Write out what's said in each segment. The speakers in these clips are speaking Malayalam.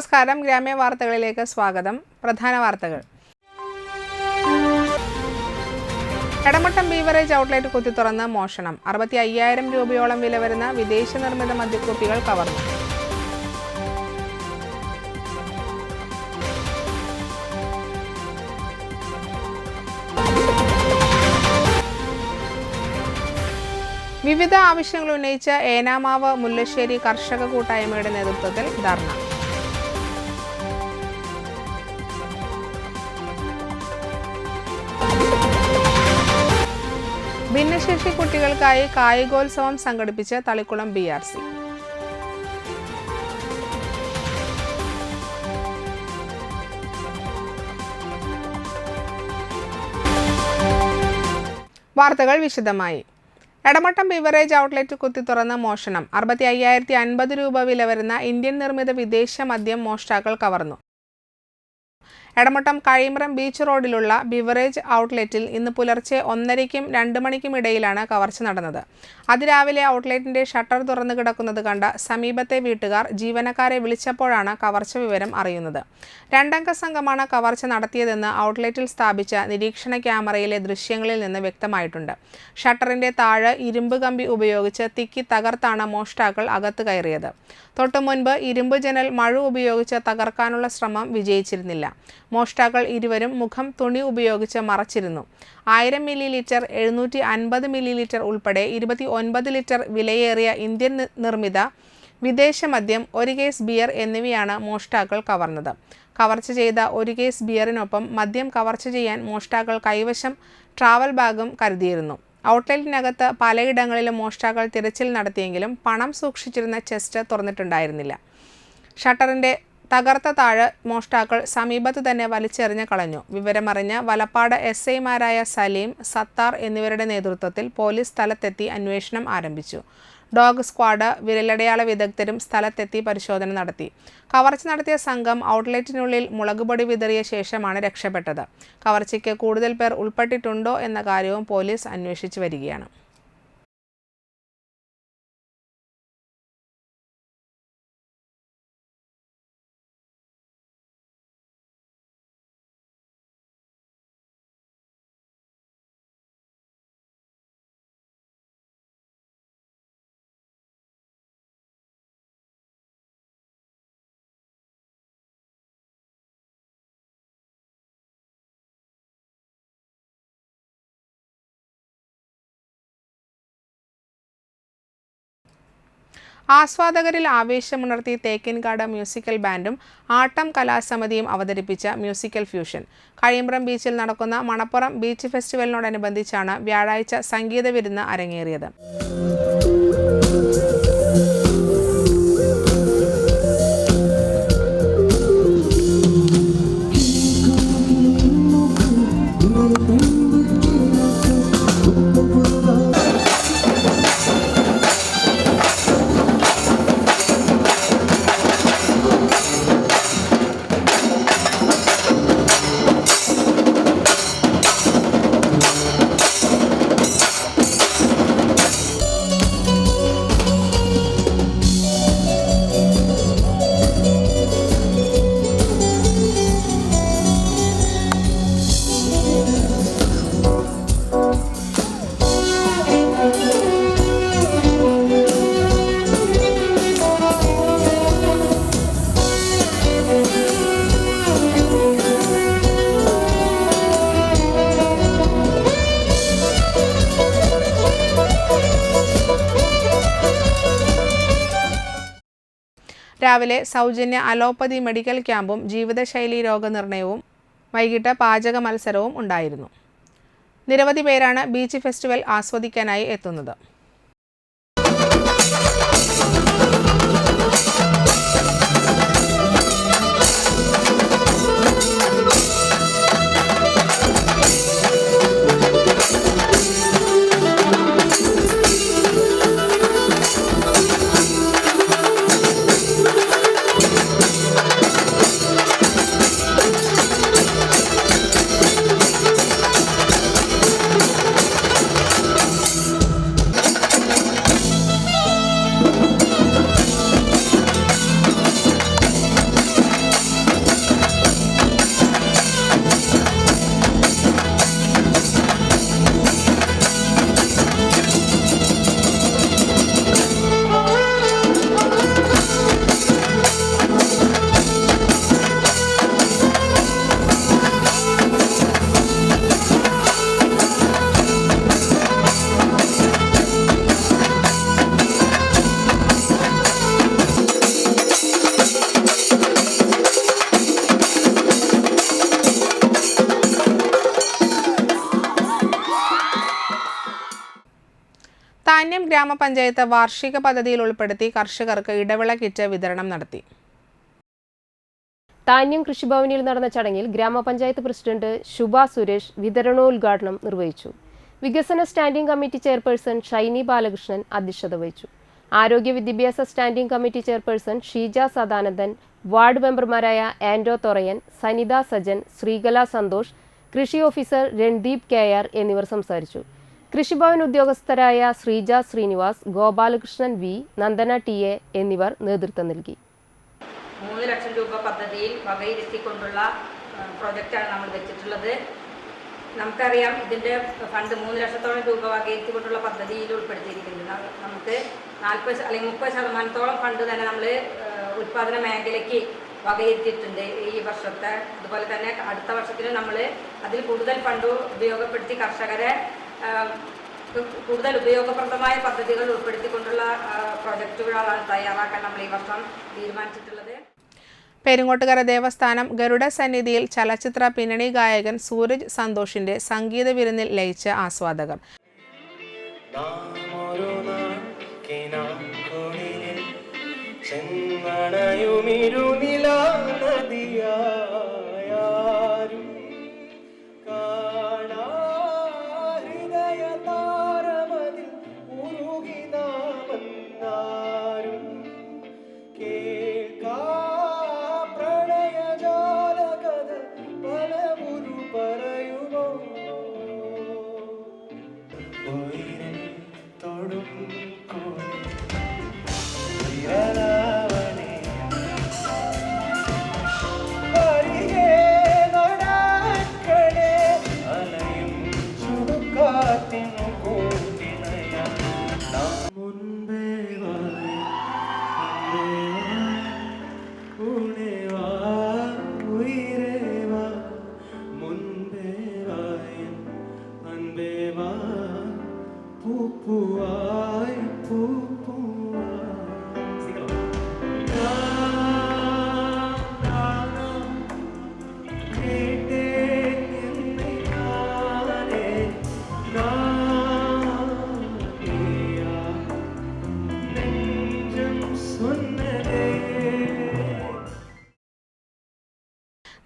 നമസ്കാരം, ഗ്രാമ്യ വാർത്തകളിലേക്ക് സ്വാഗതം. പ്രധാന വാർത്തകൾ. എടമട്ടം ബീവറേജ് ഔട്ട്ലെറ്റ് കുത്തിത്തുറന്ന് മോഷണം. 65,000 രൂപയോളം വില വരുന്ന വിദേശ നിർമ്മിത മദ്യക്കുപ്പികൾ കവർന്നു. വിവിധ ആവശ്യങ്ങൾ ഉന്നയിച്ച് ഏനാമാവ് മുല്ലശ്ശേരി കർഷക കൂട്ടായ്മയുടെ നേതൃത്വത്തിൽ ധർണ. ഭിന്നശേഷി കുട്ടികൾക്കായി കായികോത്സവം സംഘടിപ്പിച്ച് തളിക്കുളം BRC. വാർത്തകൾ വിശദമായി. എടമട്ടം ബീവറേജ് ഔട്ട്ലെറ്റ് കുത്തിത്തുറന്ന് മോഷണം. 65,050 രൂപ വില വരുന്ന ഇന്ത്യൻ നിർമ്മിത വിദേശ മദ്യം മോഷ്ടാക്കൾ കവർന്നു. എടമട്ടം കഴിമ്പ്രം ബീച്ച് റോഡിലുള്ള ബിവറേജ് ഔട്ട്ലെറ്റിൽ ഇന്ന് പുലർച്ചെ 1:30-നും 2 മണിക്കും ഇടയിലാണ് കവർച്ച നടന്നത്. അതിരാവിലെ ഔട്ട്ലെറ്റിന്റെ ഷട്ടർ തുറന്നു കിടക്കുന്നത് കണ്ട സമീപത്തെ വീട്ടുകാർ ജീവനക്കാരെ വിളിച്ചപ്പോഴാണ് കവർച്ച വിവരം അറിയുന്നത്. 2-അംഗ സംഘമാണ് കവർച്ച നടത്തിയതെന്ന് ഔട്ട്ലെറ്റിൽ സ്ഥാപിച്ച നിരീക്ഷണ ക്യാമറയിലെ ദൃശ്യങ്ങളിൽ നിന്ന് വ്യക്തമായിട്ടുണ്ട്. ഷട്ടറിന്റെ താഴെ ഇരുമ്പ് കമ്പി ഉപയോഗിച്ച് തിക്കി തകർത്താണ് മോഷ്ടാക്കൾ അകത്ത് കയറിയത്. തൊട്ടുമുൻപ് ഇരുമ്പ് ജനൽ മഴു ഉപയോഗിച്ച് തകർക്കാനുള്ള ശ്രമം വിജയിച്ചിരുന്നില്ല. മോഷ്ടാക്കൾ ഇരുവരും മുഖം തുണി ഉപയോഗിച്ച് മറച്ചിരുന്നു. 1000 മില്ലി, 750 മില്ലി ഉൾപ്പെടെ 29 ലിറ്റർ വിലയേറിയ ഇന്ത്യൻ നിർമ്മിത വിദേശ മദ്യം, 1 കേസ് ബിയർ എന്നിവയാണ് മോഷ്ടാക്കൾ കവർന്നത്. കവർച്ച ചെയ്ത 1 കേസ് ബിയറിനൊപ്പം മദ്യം കവർച്ച ചെയ്യാൻ മോഷ്ടാക്കൾ കൈവശം ട്രാവൽ ബാഗും കരുതിയിരുന്നു. ഔട്ട്ലെറ്റിനകത്ത് പലയിടങ്ങളിലും മോഷ്ടാക്കൾ തിരച്ചിൽ നടത്തിയെങ്കിലും പണം സൂക്ഷിച്ചിരുന്ന ചെസ്റ്റ് തുറന്നിട്ടുണ്ടായിരുന്നില്ല. ഷട്ടറിന്റെ തകർത്ത താഴ് മോഷ്ടാക്കൾ സമീപത്ത് തന്നെ വലിച്ചെറിഞ്ഞ് കളഞ്ഞു. വിവരമറിഞ്ഞ വലപ്പാട് SI-മാരായ സലീം, സത്താർ എന്നിവരുടെ നേതൃത്വത്തിൽ പോലീസ് സ്ഥലത്തെത്തി അന്വേഷണം ആരംഭിച്ചു. ഡോഗ് സ്ക്വാഡ്, വിരലടയാള വിദഗ്ധരും സ്ഥലത്തെത്തി പരിശോധന നടത്തി. കവർച്ച നടത്തിയ സംഘം ഔട്ട്ലെറ്റിനുള്ളിൽ മുളകുപൊടി വിതറിയ ശേഷമാണ് രക്ഷപ്പെട്ടത്. കവർച്ചയ്ക്ക് കൂടുതൽ പേർ ഉൾപ്പെട്ടിട്ടുണ്ടോ എന്ന കാര്യവും പോലീസ് അന്വേഷിച്ചു വരികയാണ്. ആസ്വാദകരിൽ ആവേശമുണർത്തി തേക്കിൻകാട് മ്യൂസിക്കൽ ബാൻഡും ആട്ടം കലാസമിതിയും അവതരിപ്പിച്ച മ്യൂസിക്കൽ ഫ്യൂഷൻ. കഴിമ്പ്രം ബീച്ചിൽ നടക്കുന്ന മണപ്പുറം ബീച്ച് ഫെസ്റ്റിവലിനോടനുബന്ധിച്ചാണ് വ്യാഴാഴ്ച സംഗീത വിരുന്ന് അരങ്ങേറിയത്. രാവിലെ സൗജന്യ അലോപ്പതി മെഡിക്കൽ ക്യാമ്പും ജീവിതശൈലി രോഗനിർണയവും, വൈകിട്ട് പാചക മത്സരവും ഉണ്ടായിരുന്നു. നിരവധി പേരാണ് ബീച്ച് ഫെസ്റ്റിവൽ ആസ്വദിക്കാനായി എത്തുന്നത്. താന്യം ഗ്രാമപഞ്ചായത്ത് വാർഷിക പദ്ധതിയിൽ ഉൾപ്പെടുത്തി കർഷകർക്ക് ഇടവിള കിറ്റ് വിതരണം നടത്തി. താന്യം കൃഷിഭവനിൽ നടന്ന ചടങ്ങിൽ ഗ്രാമപഞ്ചായത്ത് പ്രസിഡന്റ് ശുഭ സുരേഷ് വിതരണോദ്ഘാടനം നിർവഹിച്ചു. വികസന standing committee chairperson Shiny Balakrishnan അധ്യക്ഷത വഹിച്ചു. ആരോഗ്യ വിദ്യാഭ്യാസ standing committee chairperson Sheeja Sadanandan, ward മെമ്പർമാരായ ആൻഡോ തൊറയൻ, സനിത സജൻ, ശ്രീകല സന്തോഷ്, കൃഷി ഓഫീസർ രൺദീപ് കെആർ എന്നിവർ സംസാരിച്ചു. കൃഷിഭവൻ ഉദ്യോഗസ്ഥരായ Sreeja Sreenivas, Gopalakrishnan V, Nandana T A എന്നിവർ നേതൃത്വം നൽകി. 3 ലക്ഷം രൂപ പദ്ധതിയിൽ വകയിരുത്തിക്കൊണ്ടുള്ള പ്രോജക്റ്റാണ് നമ്മൾ വെച്ചിട്ടുള്ളത്. നമുക്കറിയാം ഇതിൻ്റെ ഫണ്ട് 3 ലക്ഷത്തോളം രൂപ വകയിരുത്തിക്കൊണ്ടുള്ള പദ്ധതിയിൽ ഉൾപ്പെടുത്തിയിരിക്കുന്നത്. നമുക്ക് 40 അല്ലെങ്കിൽ 30% ഫണ്ട് തന്നെ നമ്മൾ ഉൽപ്പാദന മേഖലയ്ക്ക് വകയിരുത്തിയിട്ടുണ്ട് ഈ വർഷത്തെ. അതുപോലെ തന്നെ അടുത്ത വർഷത്തിൽ നമ്മൾ അതിൽ കൂടുതൽ ഫണ്ട് ഉപയോഗപ്പെടുത്തി കർഷകരെ കൂടുതൽ ഉപയോഗപ്രദമായ പദ്ധതികൾ ഉൾപ്പെടുത്തിക്കൊണ്ടുള്ള പ്രോജക്റ്റുകളാണ് തയ്യാറാക്കാൻ നമ്മൾ ഈ വർഷം തീരുമാനിച്ചിട്ടുള്ളത്. പെരിങ്ങോട്ടുകര ദേവസ്ഥാനം ഗരുഡ സന്നിധിയിൽ ചലച്ചിത്ര പിന്നണി ഗായകൻ സൂരജ് സന്തോഷിന്റെ സംഗീത വിരുന്നിൽ ലയിച്ച ആസ്വാദകർ.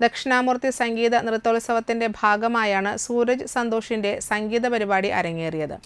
ദക്ഷിണാമൂർത്തി സംഗീത നൃത്തോത്സവത്തിന്റെ ഭാഗമായാണ് സൂരജ് സന്തോഷിന്റെ സംഗീത പരിപാടി അരങ്ങേറിയത്.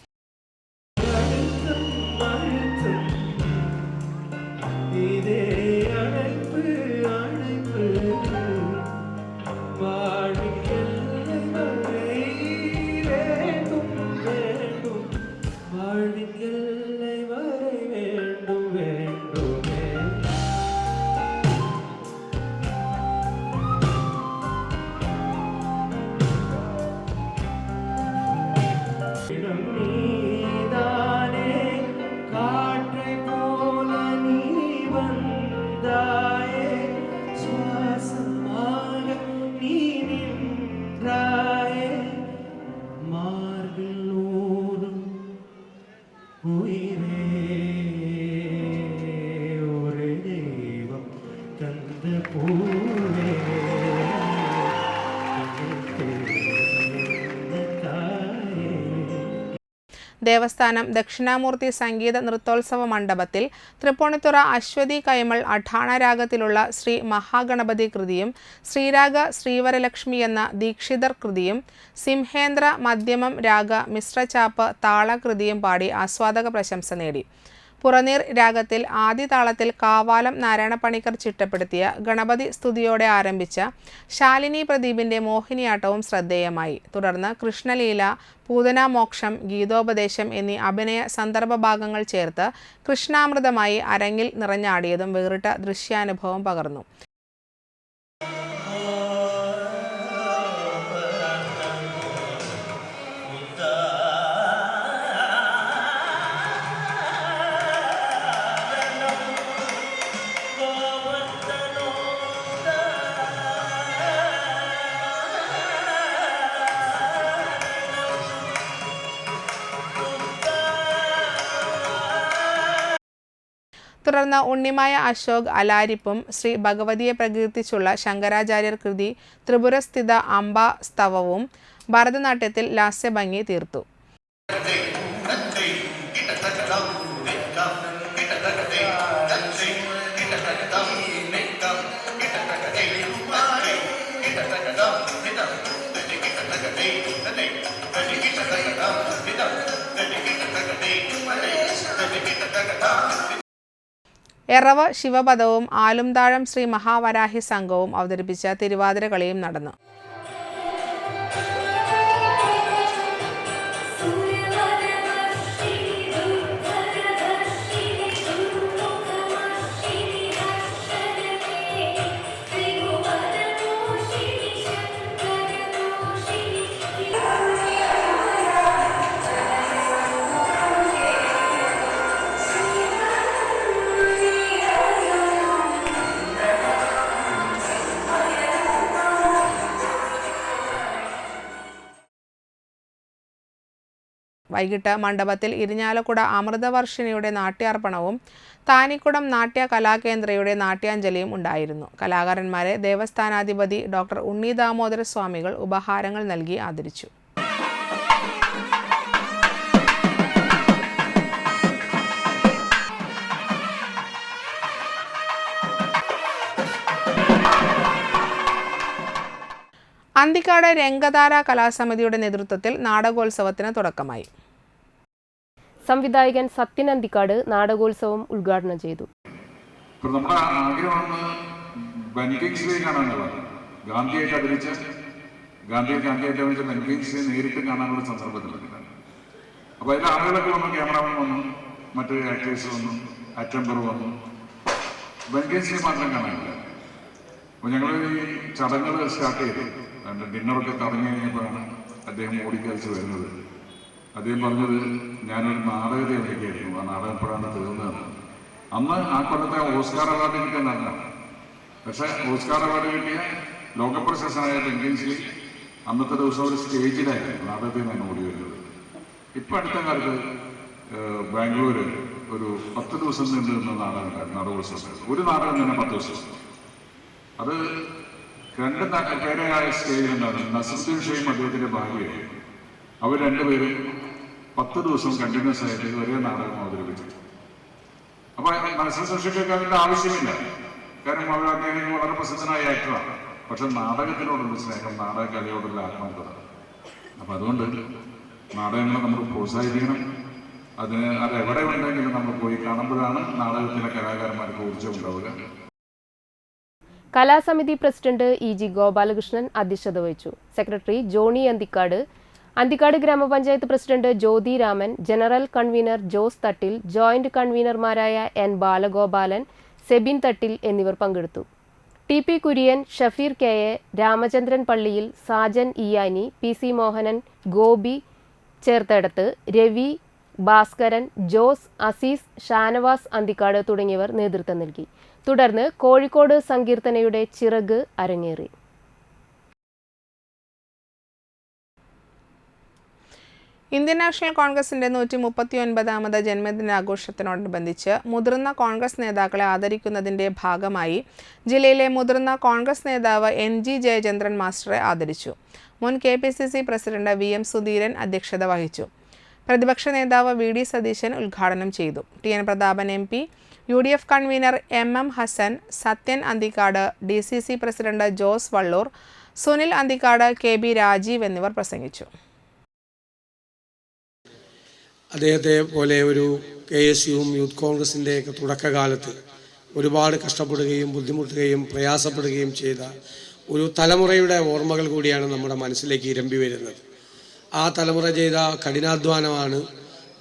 ദേവസ്ഥാനം ദക്ഷിണാമൂർത്തി സംഗീത നൃത്തോത്സവ മണ്ഡപത്തിൽ തൃപ്പൂണിത്തുറ അശ്വതി കൈമൾ അഠാണ രാഗത്തിലുള്ള ശ്രീ മഹാഗണപതി കൃതിയും ശ്രീരാഗ ശ്രീവരലക്ഷ്മി എന്ന ദീക്ഷിതർ കൃതിയും സിംഹേന്ദ്ര മധ്യമം രാഗ മിശ്രചാപ്പ് താളകൃതിയും പാടി ആസ്വാദക പ്രശംസ നേടി. പുറനീർ രാഗത്തിൽ ആദ്യ താളത്തിൽ കാവാലം നാരായണപ്പണിക്കർ ചിട്ടപ്പെടുത്തിയ ഗണപതി സ്തുതിയോടെ ആരംഭിച്ച ശാലിനി പ്രദീപിന്റെ മോഹിനിയാട്ടവും ശ്രദ്ധേയമായി. തുടർന്ന് കൃഷ്ണലീല, പൂതനാമോക്ഷം, ഗീതോപദേശം എന്നീ അഭിനയ സന്ദർഭ ഭാഗങ്ങൾ ചേർത്ത് കൃഷ്ണാമൃതമായി അരങ്ങിൽ നിറഞ്ഞാടിയതും വേറിട്ട ദൃശ്യാനുഭവം പകർന്നു. തുടർന്ന് ഉണ്ണിമായ അശോക് അലാരിപ്പും ശ്രീ ഭഗവതിയെ പ്രകീർത്തിച്ചുള്ള ശങ്കരാചാര്യർ കൃതി ത്രിപുരസ്ഥിത അംബാ സ്തവവും ഭരതനാട്യത്തിൽ ലാസ്യഭംഗി തീർത്തു. എറവ് ശിവപദവും ആലുംതാഴം ശ്രീ മഹാവരാഹി സംഘവും അവതരിപ്പിച്ച തിരുവാതിര കളിയും നടന്നു. വൈകിട്ട് മണ്ഡപത്തിൽ ഇരിഞ്ഞാലക്കുട അമൃതവർഷിണിയുടെ നാട്യാർപ്പണവും താനിക്കുടം നാട്യ കലാകേന്ദ്രയുടെ നാട്യാഞ്ജലിയും ഉണ്ടായിരുന്നു. കലാകാരന്മാരെ ദേവസ്ഥാനാധിപതി ഡോക്ടർ ഉണ്ണി ദാമോദര സ്വാമികൾ ഉപഹാരങ്ങൾ നൽകി ആദരിച്ചു. അന്തിക്കാട് രംഗധാര കലാസമിതിയുടെ നേതൃത്വത്തിൽ നാടകോത്സവത്തിന് തുടക്കമായി. സംവിധായകൻ സത്യൻ അന്തിക്കാട് നാടകോത്സവം ഉദ്ഘാടനം ചെയ്തു. നമ്മുടെ ആഗ്രഹമാണ് ഗാന്ധിയായിട്ട് അഭിനയിച്ച ബെൻകിങ്സിനെ നേരിട്ട് കാണാനുള്ള സന്ദർഭത്തിലുണ്ട്. അപ്പോൾ അതിൽ ആളുകളൊക്കെ വന്നു, ക്യാമറാമാൻ വന്നു, മറ്റ് ആക്ടേഴ്സ് വന്നു, അറ്റംബർ വന്നു. ബെൻകിങ്സിനെ മാത്രം കാണാനില്ല. അപ്പോൾ ഞങ്ങൾ ഈ ചടങ്ങുകൾ സ്റ്റാർട്ട് ചെയ്തു. ഡിന്നറൊക്കെ തുടങ്ങി കഴിഞ്ഞപ്പോഴാണ് അദ്ദേഹം ഓടിക്കളിച്ച് വരുന്നത്. അദ്ദേഹം പറഞ്ഞത്, ഞാനൊരു നാടകത്തെ അഭിനയിക്കായിരുന്നു, ആ നാടകം എപ്പോഴാണ് തീർന്നത്. അന്ന് ആ കൊല്ലത്തെ ഓസ്കാർ അവാർഡ് കിട്ടിയ നടനാണ്. പക്ഷേ ഓസ്കാർ അവാർഡ് കിട്ടിയ ലോകപ്രശസ്തനായ ബെൻകിങ്സ്ലി അന്നത്തെ ദിവസം ഒരു സ്റ്റേജിലായിരുന്നു നാടകത്തിൽ നിന്ന് ഓടി വരുന്നത്. ഇപ്പം അടുത്ത കാലത്ത് ബാംഗ്ലൂര് ഒരു 10 ദിവസം നീണ്ടു നിന്ന നാടകം ഉണ്ടായിരുന്നു, നാടകോത്സവം. ഒരു നാടകം തന്നെ 10 ദിവസം. അത് 2 പേരായ സ്റ്റേജിലുണ്ടായിരുന്നു. നസറുദ്ദീൻ ഷെയ്ഖും അദ്ദേഹത്തിന്റെ ഭാര്യയായി. അവർ 2 പേരും 10 ദിവസം കണ്ടിന്യൂസ് ആയിട്ട് ഒരേ നാടകം അവതരിപ്പിച്ചു. അപ്പൊ നസറുദ്ദീൻ ഷെയ്ഖ് അതിന്റെ ആവശ്യമില്ല, കാരണം അദ്ദേഹം വളരെ പ്രസിദ്ധനായ ആക്ടറാണ്. പക്ഷെ നാടകത്തിനോടുള്ള സ്നേഹം, നാടകകലയോടുള്ള ആത്മാർത്ഥത. അപ്പൊ അതുകൊണ്ട് നാടകങ്ങളെ നമ്മൾ പ്രോത്സാഹിപ്പിക്കണം. അത് എവിടെ ഉണ്ടെങ്കിലും നമ്മൾ പോയി കാണുമ്പോഴാണ് നാടകത്തിലെ കലാകാരന്മാർക്ക് ഊർജ്ജം ഉണ്ടാവുക. കലാസമിതി പ്രസിഡന്റ് EG ഗോപാലകൃഷ്ണൻ അധ്യക്ഷത വഹിച്ചു. സെക്രട്ടറി ജോണി അന്തിക്കാട് ഗ്രാമപഞ്ചായത്ത് president Jyothi Raman, general convenor Jose Thattil, joint കൺവീനർമാരായ N ബാലഗോപാലൻ, സെബിൻ തട്ടിൽ എന്നിവർ പങ്കെടുത്തു. TP കുര്യൻ, ഷഫീർ KA, രാമചന്ദ്രൻ പള്ളിയിൽ, സാജൻ ഇയാനി, PC മോഹനൻ, ഗോപി ചേർത്തടത്ത്, രവി, ഭാസ്കരൻ, ജോസ്, അസീസ്, ഷാനവാസ് അന്തിക്കാട് തുടങ്ങിയവർ നേതൃത്വം നൽകി. തുടർന്ന് കോഴിക്കോട് സങ്കീർത്തനയുടെ ചിറക് അരങ്ങേറി. ഇന്ത്യൻ നാഷണൽ കോൺഗ്രസിന്റെ 139ാമത് ജന്മദിനാഘോഷത്തോടനുബന്ധിച്ച് മുതിർന്ന കോൺഗ്രസ് നേതാക്കളെ ആദരിക്കുന്നതിന്റെ ഭാഗമായി ജില്ലയിലെ മുതിർന്ന കോൺഗ്രസ് നേതാവ് NG ജയചന്ദ്രൻ മാസ്റ്ററെ ആദരിച്ചു. മുൻ KPCC പ്രസിഡന്റ് VM സുധീരൻ അധ്യക്ഷത വഹിച്ചു. പ്രതിപക്ഷ നേതാവ് VD സതീശൻ ഉദ്ഘാടനം ചെയ്തു. TN Prathapan MP, UDF convener MM Hassan, Sathyan Anthikad, DCC president Jose Vallur, Sunil Anthikad, KB Rajeev എന്നിവർ പ്രസംഗിച്ചു. അദ്ദേഹത്തെ പോലെ ഒരു KSUവും യൂത്ത് കോൺഗ്രസിൻ്റെയൊക്കെ തുടക്കകാലത്ത് ഒരുപാട് കഷ്ടപ്പെടുകയും ബുദ്ധിമുട്ടുകയും പ്രയാസപ്പെടുകയും ചെയ്ത ഒരു തലമുറയുടെ ഓർമ്മകൾ കൂടിയാണ് നമ്മുടെ മനസ്സിലേക്ക് ഇരമ്പി വരുന്നത്. ആ തലമുറ ചെയ്ത കഠിനാധ്വാനമാണ്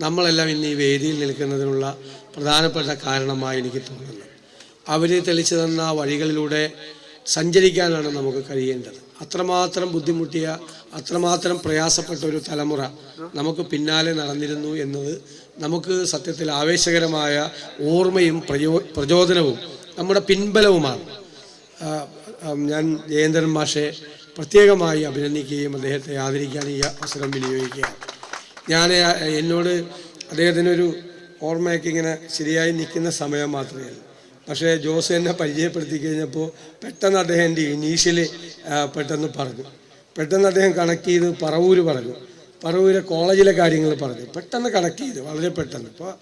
നമ്മളെല്ലാം ഇന്ന് ഈ വേദിയിൽ നിൽക്കുന്നതിനുള്ള പ്രധാനപ്പെട്ട കാരണമായി എനിക്ക് തോന്നുന്നത്. അവർ തെളിച്ചു തന്ന വഴികളിലൂടെ സഞ്ചരിക്കാനാണ് നമുക്ക് കഴിയേണ്ടത്. അത്രമാത്രം ബുദ്ധിമുട്ടിയ, അത്രമാത്രം പ്രയാസപ്പെട്ട ഒരു തലമുറ നമുക്ക് പിന്നാലെ നടന്നിരുന്നു എന്നത് നമുക്ക് സത്യത്തിൽ ആവേശകരമായ ഓർമ്മയും പ്രചോദനവും നമ്മുടെ പിൻബലവുമാണ്. ഞാൻ ജയേന്ദ്രൻ മാഷെ പ്രത്യേകമായി അഭിനന്ദിക്കുകയും അദ്ദേഹത്തെ ആദരിക്കാൻ ഈ അവസരം വിനിയോഗിക്കുകയാണ്. എന്നോട് അദ്ദേഹത്തിനൊരു ഓർമ്മയൊക്കെ ഇങ്ങനെ ശരിയായി നിൽക്കുന്ന സമയം മാത്രമേ ഉള്ളൂ. പക്ഷേ ജോസ് എന്നെ പരിചയപ്പെടുത്തി കഴിഞ്ഞപ്പോൾ പെട്ടെന്ന് അദ്ദേഹം എൻ്റെ ഇനീഷ്യലി പെട്ടെന്ന് അദ്ദേഹം കണക്ട് ചെയ്ത് പറവൂര് പറഞ്ഞു. പറവൂരെ കോളേജിലെ കാര്യങ്ങൾ പറഞ്ഞു, പെട്ടെന്ന് കണക്ട് ചെയ്ത്, വളരെ പെട്ടെന്ന്. അപ്പോൾ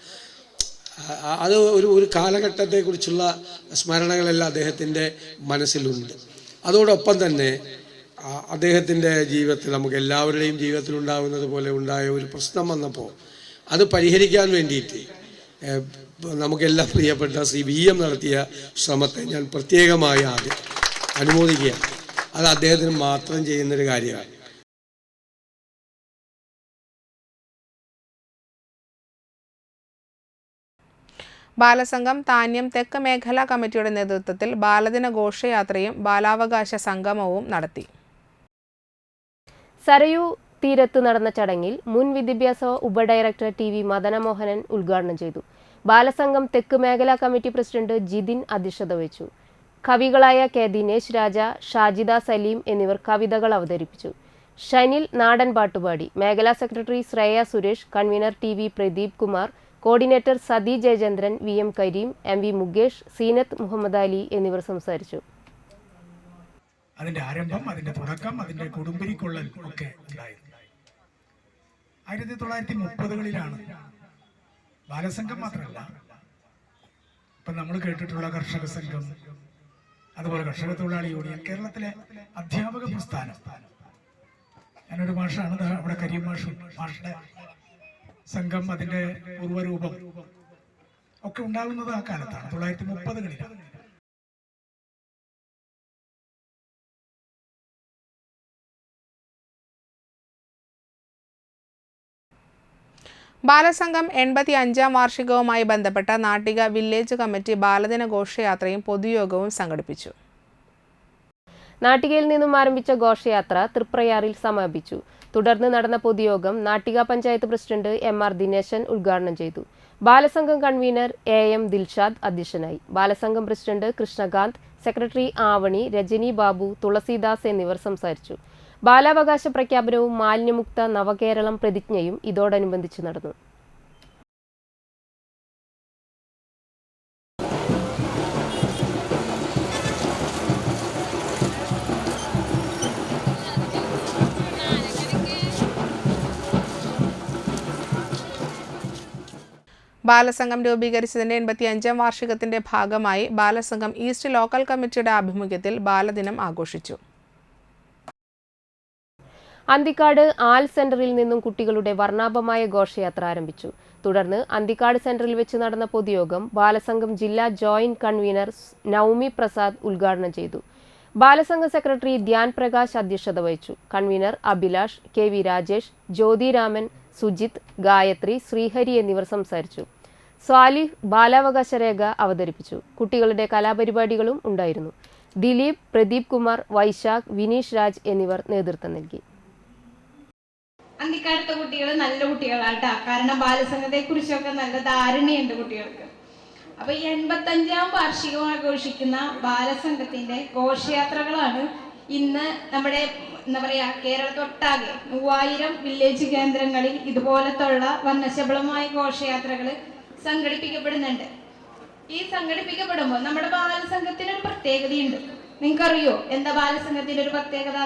അത് ഒരു കാലഘട്ടത്തെക്കുറിച്ചുള്ള സ്മരണകളെല്ലാം അദ്ദേഹത്തിൻ്റെ മനസ്സിലുണ്ട്. അതോടൊപ്പം തന്നെ അദ്ദേഹത്തിൻ്റെ ജീവിതത്തിൽ, നമുക്ക് എല്ലാവരുടെയും ജീവിതത്തിലുണ്ടാകുന്നത് പോലെ ഉണ്ടായ ഒരു പ്രശ്നം വന്നപ്പോൾ അത് പരിഹരിക്കാൻ വേണ്ടിയിട്ട് നമുക്കെല്ലാം പ്രിയപ്പെട്ട ശ്രീ VM നടത്തിയ ശ്രമത്തെ ഞാൻ പ്രത്യേകമായി ആദ്യം അനുമോദിക്കുകയാണ്. അത് അദ്ദേഹത്തിന് മാത്രം ചെയ്യുന്നൊരു കാര്യമാണ്. ബാലസംഘം താന്യം തെക്ക് മേഖലാ കമ്മിറ്റിയുടെ നേതൃത്വത്തിൽ ബാലദിന ഘോഷയാത്രയും ബാലാവകാശ സംഗമവും നടത്തി. സരയൂ തീരത്ത് നടന്ന ചടങ്ങിൽ മുൻ വിദ്യാഭ്യാസ ഉപഡയറക്ടർ TV മദനമോഹനൻ ഉദ്ഘാടനം ചെയ്തു. ബാലസംഘം തെക്ക് മേഖലാ കമ്മിറ്റി പ്രസിഡന്റ് ജിതിൻ അധ്യക്ഷത വഹിച്ചു. കവികളായ K. ദിനേശ് രാജ, ഷാജിദ സലീം എന്നിവർ കവിതകൾ അവതരിപ്പിച്ചു. ഷനിൽ നാടൻ പാട്ടുപാടി. മേഖലാ secretary Shreya Suresh, convener TV Pradeep Kumar, coordinator Sathi Jayachandran, VM Kareem, MV Mukesh, Seenath Muhammad Ali എന്നിവർ സംസാരിച്ചു. അതിന്റെ ആരംഭം, അതിന്റെ തുടക്കം, അതിന്റെ കൊടുമ്പിരിക്കൊള്ളൽ ഒക്കെ ഉണ്ടായിരുന്നു. 1930കളിലാണ്. ബാലസംഘം മാത്രമല്ല, ഇപ്പം നമ്മൾ കേട്ടിട്ടുള്ള കർഷക സംഘം, അതുപോലെ കർഷക തൊഴിലാളി യൂണിയൻ, കേരളത്തിലെ അധ്യാപക പ്രസ്ഥാനം. ഞാനൊരു മാഷാണ്, അവിടെ കരീം മാഷുടെ സംഘം, അതിന്റെ പൂർവ്വരൂപം ഒക്കെ ഉണ്ടാകുന്നത് ആ കാലത്താണ്, 1930കളിലാണ്. ബാലസംഘം 85ാം വാർഷികവുമായി ബന്ധപ്പെട്ട നാട്ടിക വില്ലേജ് കമ്മിറ്റി ബാലദിന ഘോഷയാത്രയും പൊതുയോഗവും സംഘടിപ്പിച്ചു. നാട്ടികയിൽ നിന്നും ആരംഭിച്ച ഘോഷയാത്ര തൃപ്രയാറിൽ സമാപിച്ചു. തുടർന്ന് നടന്ന പൊതുയോഗം നാട്ടിക പഞ്ചായത്ത് പ്രസിഡന്റ് MR ദിനേശൻ ഉദ്ഘാടനം ചെയ്തു. ബാലസംഘം കൺവീനർ AM ദിൽഷാദ് അധ്യക്ഷനായി. ബാലസംഘം പ്രസിഡന്റ് കൃഷ്ണകാന്ത്, സെക്രട്ടറി ആവണി, രജനി ബാബു, തുളസീദാസ് എന്നിവർ സംസാരിച്ചു. ബാലാവകാശ പ്രഖ്യാപനവും മാലിന്യമുക്ത നവകേരളം പ്രതിജ്ഞയും ഇതോടനുബന്ധിച്ച് നടന്നു. ബാലസംഘം രൂപീകരിച്ചതിന്റെ 85ാം വാർഷികത്തിന്റെ ഭാഗമായി ബാലസംഘം ഈസ്റ്റ് ലോക്കൽ കമ്മിറ്റിയുടെ ആഭിമുഖ്യത്തിൽ ബാലദിനം ആഘോഷിച്ചു. അന്തിക്കാട് ആൽ സെന്ററിൽ നിന്നും കുട്ടികളുടെ വർണ്ണാഭമായ ഘോഷയാത്ര ആരംഭിച്ചു. തുടർന്ന് അന്തിക്കാട് സെന്ററിൽ വെച്ച് നടന്ന പൊതുയോഗം ബാലസംഘം ജില്ലാ ജോയിന്റ് കൺവീനർ നൌമി പ്രസാദ് ഉദ്ഘാടനം ചെയ്തു. ബാലസംഘ സെക്രട്ടറി ധ്യാൻ പ്രകാശ് അധ്യക്ഷത വഹിച്ചു. കൺവീനർ അഭിലാഷ്, KV രാജേഷ്, ജ്യോതിരാമൻ, സുജിത്, ഗായത്രി, ശ്രീഹരി എന്നിവർ സംസാരിച്ചു. സ്വാലിഹ് ബാലാവകാശ രേഖ അവതരിപ്പിച്ചു. കുട്ടികളുടെ കലാപരിപാടികളും ഉണ്ടായിരുന്നു. ദിലീപ്, പ്രദീപ് കുമാർ, വൈശാഖ്, വിനീഷ് രാജ് എന്നിവർ നേതൃത്വം നൽകി. അന്തിക്കാലത്തെ കുട്ടികൾ നല്ല കുട്ടികളാട്ടാ, കാരണം ബാലസംഘത്തെ കുറിച്ചൊക്കെ നല്ല ധാരണയുണ്ട് കുട്ടികൾക്ക്. അപ്പൊ ഈ 85ാം വാർഷികം ആഘോഷിക്കുന്ന ബാലസംഘത്തിന്റെ ഘോഷയാത്രകളാണ് ഇന്ന് നമ്മുടെ കേരളത്തൊട്ടാകെ 3000 വില്ലേജ് കേന്ദ്രങ്ങളിൽ ഇതുപോലത്തുള്ള വർണ്ണശബളമായ ഘോഷയാത്രകൾ സംഘടിപ്പിക്കപ്പെടുന്നുണ്ട്. ഈ സംഘടിപ്പിക്കപ്പെടുമ്പോൾ നമ്മുടെ ബാലസംഘത്തിന് ഒരു പ്രത്യേകതയുണ്ട്. നിങ്ങൾക്കറിയോ എന്താ ബാലസംഘത്തിന്റെ ഒരു പ്രത്യേകത?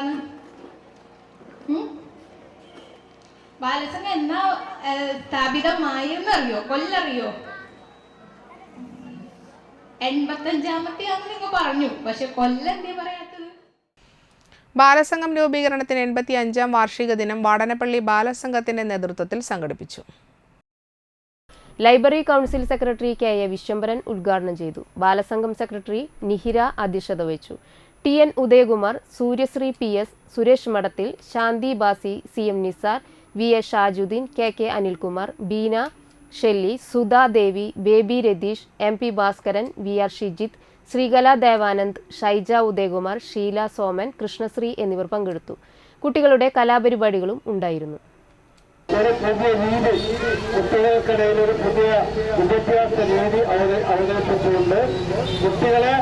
ബാലസംഘം എന്നാ സ്ഥാപിതമായെന്നറിയോ? കൊല്ലറിയോ? 85ാമത്തെയാണെന്ന് നിങ്ങൾ പറഞ്ഞു, പക്ഷെ കൊല്ലം എന്തേ പറയാത്തത്? ബാലസംഘം രൂപീകരണത്തിന് 85ാം വാർഷിക ദിനം വാടനപ്പള്ളി ബാലസംഘത്തിന്റെ നേതൃത്വത്തിൽ സംഘടിപ്പിച്ചു. Library council secretary KA Vishwambharan ഉദ്ഘാടനം ചെയ്തു. ബാലസംഘം സെക്രട്ടറി നിഹിര അധ്യക്ഷത വഹിച്ചു. TN Udayakumar, Suryasree PS, Suresh Madathil, Shanthi Basi, CM Nisar, VA Shajudheen, KK Anilkumar, Beena, Shelly, Sudha Devi, Baby Ratheesh, MP Bhaskaran, VR Shijith, Sreekala Devanand, Shaija Udayakumar, Sheela Soman, Krishnasree എന്നിവർ പങ്കെടുത്തു. കുട്ടികളുടെ കലാപരിപാടികളും ഉണ്ടായിരുന്നു. ഒരു പുതിയ രീതി, കുട്ടികൾക്കിടയിൽ ഒരു പുതിയ വിദ്യാഭ്യാസ രീതി അവതരിപ്പിച്ചുകൊണ്ട് കുട്ടികളെ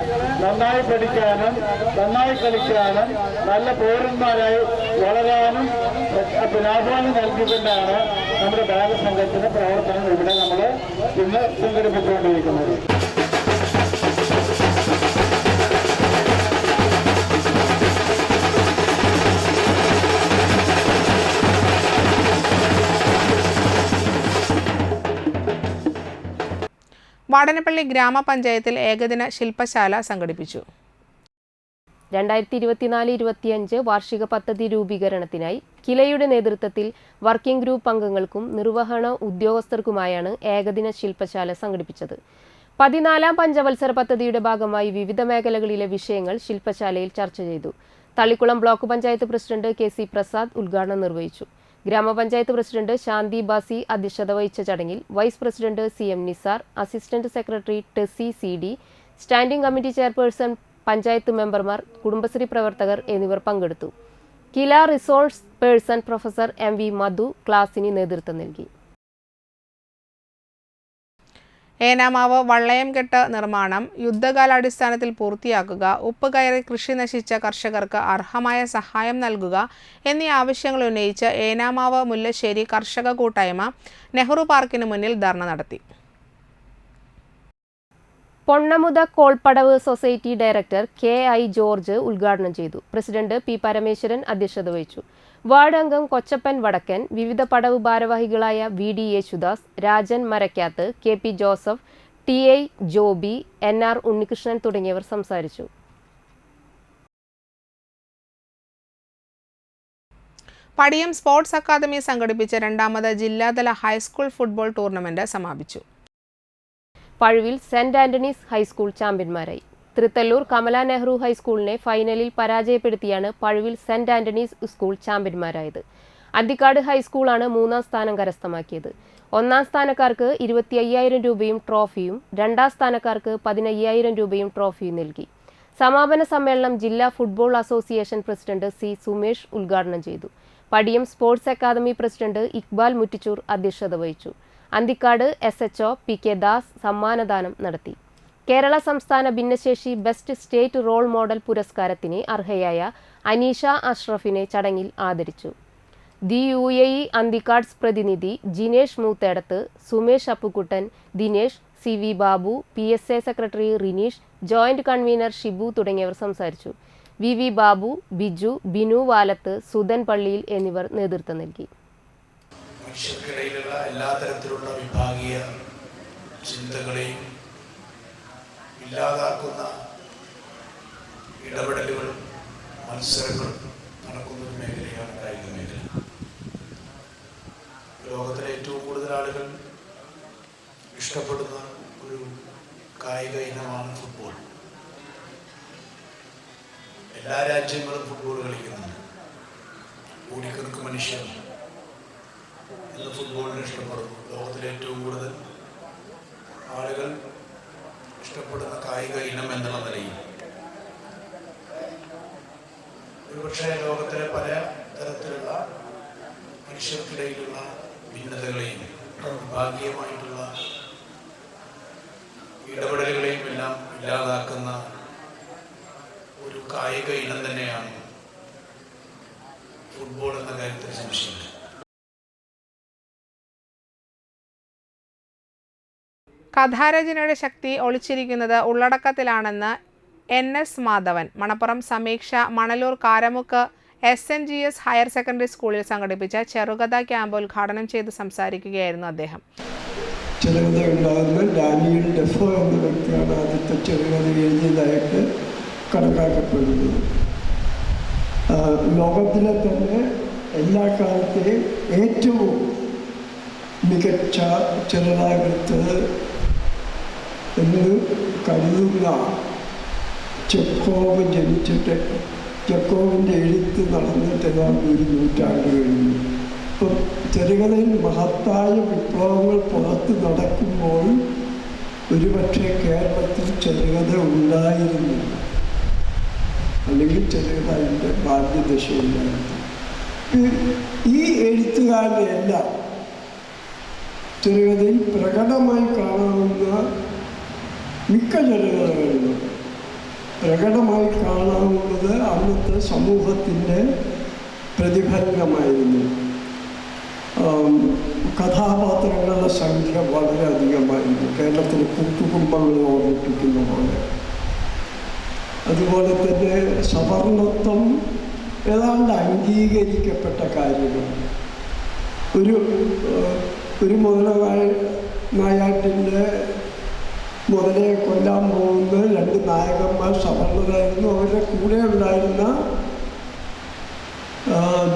നന്നായി പഠിക്കാനും നന്നായി കളിക്കാനും നല്ല പൗരന്മാരായി വളരാനും ആഹ്വാനം നൽകിക്കൊണ്ടാണ് നമ്മുടെ ബാലസംഘത്തിന്റെ പ്രവർത്തനം ഇവിടെ നമ്മൾ ഇന്ന് സംഘടിപ്പിച്ചുകൊണ്ടിരിക്കുന്നത്. വാടനപ്പള്ളി ഗ്രാമപഞ്ചായത്തിൽ ഏകദിന ശില്പശാല സംഘടിപ്പിച്ചു. 2024-25 വാർഷിക പദ്ധതി രൂപീകരണത്തിനായി കിലയുടെ നേതൃത്വത്തിൽ വർക്കിംഗ് ഗ്രൂപ്പ് അംഗങ്ങൾക്കും നിർവഹണ ഉദ്യോഗസ്ഥർക്കുമായാണ് ഏകദിന ശില്പശാല സംഘടിപ്പിച്ചത്. 14ാം പഞ്ചവത്സര പദ്ധതിയുടെ ഭാഗമായി വിവിധ മേഖലകളിലെ വിഷയങ്ങൾ ശില്പശാലയിൽ ചർച്ച ചെയ്തു. Thalikulam block panchayat president KC Prasad ഉദ്ഘാടനം നിർവഹിച്ചു. ഗ്രാമപഞ്ചായത്ത് പ്രസിഡന്റ് ശാന്തി ബാസി അധ്യക്ഷത വഹിച്ച ചടങ്ങിൽ vice president CM Nisar, assistant secretary Tessy CD, standing committee chairperson, panchayat മെമ്പർമാർ, കുടുംബശ്രീ പ്രവർത്തകർ എന്നിവർ പങ്കെടുത്തു. Kila resource person professor MV Madhu ക്ലാസിന് നേതൃത്വം നൽകി. ഏനാമാവ് വള്ളയംകെട്ട് നിർമ്മാണം യുദ്ധകാലാടിസ്ഥാനത്തിൽ പൂർത്തിയാക്കുക, ഉപ്പ് കയറി കൃഷി നശിച്ച കർഷകർക്ക് അർഹമായ സഹായം നൽകുക എന്നീ ആവശ്യങ്ങൾ ഉന്നയിച്ച് ഏനാമാവ് മുല്ലശ്ശേരി കർഷക കൂട്ടായ്മ നെഹ്റു പാർക്കിന് മുന്നിൽ ധർണ നടത്തി. പൊണ്ണമുത കോൾപ്പടവ് സൊസൈറ്റി ഡയറക്ടർ KI ജോർജ് ഉദ്ഘാടനം ചെയ്തു. പ്രസിഡന്റ് P പരമേശ്വരൻ അധ്യക്ഷത വഹിച്ചു. വാർഡ് അംഗം കൊച്ചപ്പൻ വടക്കൻ, വിവിധ പടവ് ഭാരവാഹികളായ VD Yesudas, Rajan Marakkath, KP Joseph, TI Joby, NR Unnikrishnan തുടങ്ങിയവർ സംസാരിച്ചു. പടിയം സ്പോർട്സ് അക്കാദമി സംഘടിപ്പിച്ച 2ാമത് ജില്ലാതല ഹൈസ്കൂൾ ഫുട്ബോൾ ടൂർണമെന്റ് സമാപിച്ചു. പഴുവിൽ സെന്റ് ആന്റണീസ് ഹൈസ്കൂൾ ചാമ്പ്യന്മാരായി. തൃത്തല്ലൂർ കമല നെഹ്റു ഹൈസ്കൂളിനെ ഫൈനലിൽ പരാജയപ്പെടുത്തിയാണ് പഴുവിൽ സെന്റ് ആന്റണീസ് സ്കൂൾ ചാമ്പ്യന്മാരായത്. അന്തിക്കാട് ഹൈസ്കൂളാണ് 3ാം സ്ഥാനം കരസ്ഥമാക്കിയത്. 1ാം സ്ഥാനക്കാർക്ക് 25,000 രൂപയും ട്രോഫിയും 2ാം സ്ഥാനക്കാർക്ക് 15,000 രൂപയും ട്രോഫിയും നൽകി. സമാപന സമ്മേളനം ജില്ലാ football association president C Sumesh ഉദ്ഘാടനം ചെയ്തു. Padiyam sports academy president Iqbal Muttichur അധ്യക്ഷത വഹിച്ചു. അന്തിക്കാട് SHO PK ദാസ് സമ്മാനദാനം നടത്തി. കേരള സംസ്ഥാന ഭിന്നശേഷി ബെസ്റ്റ് സ്റ്റേറ്റ് റോൾ മോഡൽ പുരസ്കാരത്തിന് അർഹയായ അനീഷ അഷ്റഫിനെ ചടങ്ങിൽ ആദരിച്ചു. UAE അന്തിക്കാട്സ് പ്രതിനിധി Jinesh Moothedath, Sumesh Appukuttan, Dinesh, CV Babu, PSA secretary Rineesh, joint convener Shibu തുടങ്ങിയവർ സംസാരിച്ചു. VV ബാബു, ബിജു, ബിനു വാലത്ത്, സുധൻ പള്ളിയിൽ എന്നിവർ നേതൃത്വം നൽകി. മനുഷ്യർക്കിടയിലുള്ള എല്ലാ തരത്തിലുള്ള വിഭാഗീയ ചിന്തകളെയും ഇല്ലാതാക്കുന്ന ഇടപെടലുകളും മത്സരങ്ങളും നടക്കുന്ന ഒരു മേഖലയാണ് കായിക മേഖല. ലോകത്തിലെ ഏറ്റവും കൂടുതൽ ആളുകൾ ഇഷ്ടപ്പെടുന്ന ഒരു കായിക ഇനമാണ് ഫുട്ബോൾ. എല്ലാ രാജ്യങ്ങളും ഫുട്ബോൾ കളിക്കുന്നുണ്ട്. കോടിക്കണക്കിന് മനുഷ്യർ ഇന്ന് ഫുട്ബോളിനെ ഇഷ്ടപ്പെടുന്നു. ലോകത്തിലെ ഏറ്റവും കൂടുതൽ ആളുകൾ ഇഷ്ടപ്പെടുന്ന കായിക ഇനം എന്നുള്ള നിലയിൽ ഒരുപക്ഷെ ലോകത്തിലെ പല തരത്തിലുള്ള മനുഷ്യർക്കിടയിലുള്ള ഭിന്നതകളെയും ഭാഗികമായിട്ടുള്ള ഇടപെടലുകളെയും എല്ലാം ഇല്ലാതാക്കുന്ന ഒരു കായിക ഇനം തന്നെയാണ് ഫുട്ബോൾ എന്ന കാര്യത്തിൽ സംശയമില്ല. കഥാരചനയുടെ ശക്തി ഒളിച്ചിരിക്കുന്നത് ഉള്ളടക്കത്തിലാണെന്ന് NS Madhavan Manappuram Sameeksha Manalur Karamukku SNGS higher secondary സ്കൂളിൽ സംഘടിപ്പിച്ച ചെറുകഥാ ക്യാമ്പ് ഉദ്ഘാടനം ചെയ്ത് സംസാരിക്കുകയായിരുന്നു അദ്ദേഹം. ചെറുകഥ ഉണ്ടാകുന്ന ഡാനിയൽ ഡെഫോ എന്ന വ്യക്തിയാണ് ആദ്യത്തെ ചെറുകഥ എഴുതിയതായിട്ട് കണക്കാക്കപ്പെടുന്നത്. ലോകത്തിലെ തന്നെ എല്ലാ കാലത്തെയും ഏറ്റവും മികച്ച ചെറുതാകത്ത് എന്ന് കരുതുന്ന ചെക്കോവ് ജനിച്ചിട്ട് ചെക്കോവിൻ്റെ എഴുത്ത് നടന്നിട്ട് ഏതാണ്ട് 1 നൂറ്റാണ്ട് കഴിഞ്ഞു. ഇപ്പം ചെറുകഥയിൽ മഹത്തായ വിപ്ലവങ്ങൾ പുറത്ത് നടക്കുമ്പോൾ ഒരുപക്ഷെ കേരളത്തിൽ ചെറുകഥ ഉണ്ടായിരുന്നു, അല്ലെങ്കിൽ ചെറുകഥ അതിൻ്റെ ബാല്യദശയിലായിരുന്നു. ഈ എഴുത്തുകാരുടെയെല്ലാം ചെറുകഥയിൽ പ്രകടമായി കാണാവുന്ന മിക്ക ചെറുകഥകളിലും പ്രകടമായി കാണാവുന്നത് അന്നത്തെ സമൂഹത്തിൻ്റെ പ്രതിഫലനമായിരുന്നു. കഥാപാത്രങ്ങളുടെ സംഖ്യ വളരെയധികമായിരുന്നു. കേരളത്തിലെ കൂട്ടുകുടുംബങ്ങളെ ഓർമ്മിപ്പിക്കുന്ന പോലെ. അതുപോലെ തന്നെ സവർണത്വം ഏതാണ്ട് അംഗീകരിക്കപ്പെട്ട കാര്യമാണ്. ഒരു മുതല നായാട്ടിൻ്റെ മുതലേ കൊല്ലാൻ പോകുന്ന 2 നായകന്മാർ സവർണരായിരുന്നു. അവരുടെ കൂടെ ഉണ്ടായിരുന്ന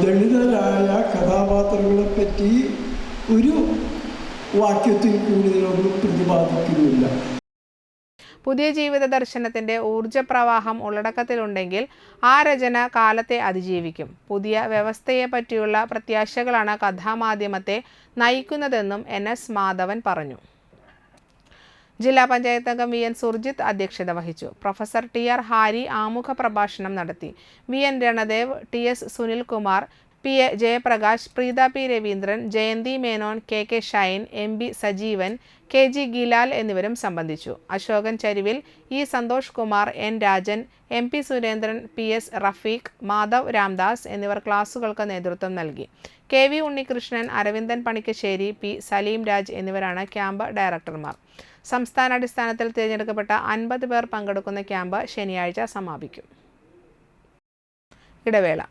ദളിതരായ കഥാപാത്രങ്ങളെപ്പറ്റി ഒരു വാക്യത്തിൽ കൂടുതലൊന്നും പ്രതിപാദിക്കുന്നില്ല. പുതിയ ജീവിത ദർശനത്തിൻ്റെ ഊർജ്ജപ്രവാഹം ഉള്ളടക്കത്തിലുണ്ടെങ്കിൽ ആ രചന കാലത്തെ അതിജീവിക്കും. പുതിയ വ്യവസ്ഥയെ പറ്റിയുള്ള പ്രത്യാശകളാണ് കഥാമാധ്യമത്തെ നയിക്കുന്നതെന്നും NS മാധവൻ പറഞ്ഞു. ജില്ലാ പഞ്ചായത്ത് അംഗം VN സുർജിത്ത് അധ്യക്ഷത വഹിച്ചു. പ്രൊഫസർ TR ഹാരി ആമുഖ പ്രഭാഷണം നടത്തി. VN Ranadev, TS Sunilkumar, PA Jayaprakash, Preetha P Raveendran, Jayanti Menon, KK Shine, MB Sajeevan, KG ഗിലാൽ എന്നിവരും സംബന്ധിച്ചു. Ashokan ചരിവിൽ, E Santhosh Kumar, N Rajan, MP Surendran, PS Rafeeq, Madhav Ramdas എന്നിവർ ക്ലാസുകൾക്ക് നേതൃത്വം നൽകി. KV ഉണ്ണികൃഷ്ണൻ, അരവിന്ദൻ പണിക്കശ്ശേരി, P സലീം രാജ് എന്നിവരാണ് ക്യാമ്പ് ഡയറക്ടർമാർ. സംസ്ഥാനാടിസ്ഥാനത്തിൽ തിരഞ്ഞെടുക്കപ്പെട്ട 50 പേർ പങ്കെടുക്കുന്ന ക്യാമ്പ് ശനിയാഴ്ച സമാപിക്കും. ഇടവേള.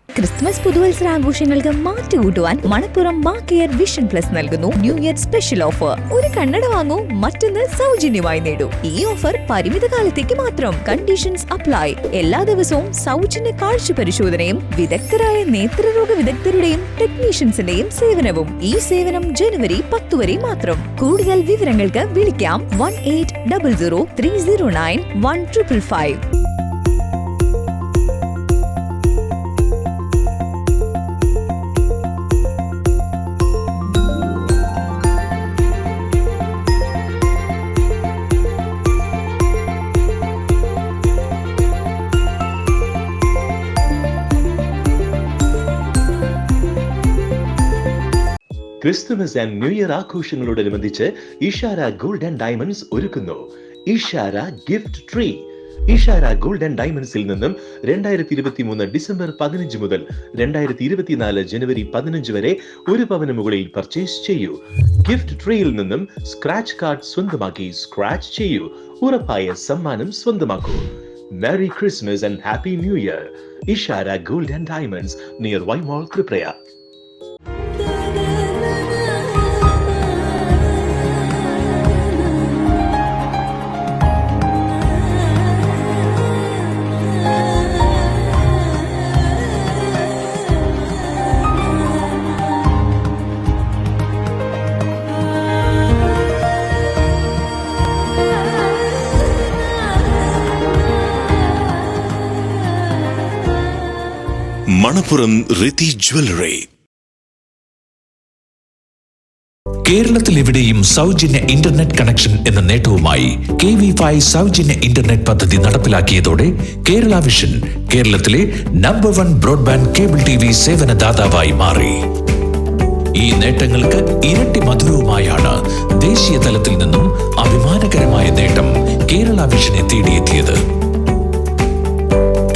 ക്രിസ്മസ് പുതുവത്സരാഘോഷങ്ങൾക്ക് മാറ്റുകൂട്ടുവാൻ മണപ്പുറം മാക്കെയർ വിഷൻ പ്ലസ് നൽകുന്നു ന്യൂ ഇയർ സ്പെഷ്യൽ ഓഫർ. ഒരു കണ്ണട വാങ്ങൂ, മറ്റൊന്ന് സൗജന്യമായി നേടൂ. ഈ ഓഫർ പരിമിത കാലത്തേക്ക് മാത്രം. Conditions apply. എല്ലാ ദിവസവും സൗജന്യ കാഴ്ച പരിശോധനയും വിദഗ്ധരായ നേത്രരോഗ വിദഗ്ധരുടെയും ടെക്നീഷ്യൻസിന്റെയും സേവനവും. ഈ സേവനം ജനുവരി 10 വരെ മാത്രം. കൂടുതൽ വിവരങ്ങൾക്ക് വിളിക്കാം 1800-309-1555. ക്രിസ്തുമസ് ആൻഡ് ന്യൂ ഇയർ ആഘോഷങ്ങളോടനുബന്ധിച്ച് ഇഷാര ഗോൾഡ് ആൻഡ് ഡയമണ്ട്സ് ഒരുക്കുന്നു Ishara gift tree. Ishara gold and ഡയമണ്ട്സിൽ നിന്നും 2023 ഡിസംബർ 15 മുതൽ 2024 ജനുവരി 15 വരെ 1 പവന് മുകളിൽ പർച്ചേസ് ചെയ്യൂ. ഗിഫ്റ്റ് ട്രീയിൽ നിന്നും സ്ക്രാച്ച് കാർഡ് സ്വന്തമാക്കി സ്ക്രാച്ച് ചെയ്യൂ. ഉറപ്പായ സമ്മാനം സ്വന്തമാക്കൂ. Merry Christmas and happy new year. Ishara gold and diamonds near Y Mall Tripura. Manappuram Rithi jewellery. കേരളത്തിൽ എവിടെയും സൗജന്യ ഇന്റർനെറ്റ് കണക്ഷൻ എന്ന നേട്ടവുമായി KV5 സൗജന്യ ഇന്റർനെറ്റ് പദ്ധതി നടപ്പിലാക്കിയതോടെ കേരള വിഷൻ കേരളത്തിലെ നമ്പർ 1 ബ്രോഡ്ബാൻഡ് കേബിൾ TV സേവനദാതാവായി മാറി. ഈ നേട്ടങ്ങൾക്ക് ഇരട്ടി മധുരവുമായാണ് ദേശീയ തലത്തിൽ നിന്നും അഭിമാനകരമായ നേട്ടം കേരള വിഷനെ തേടിയെത്തിയത്.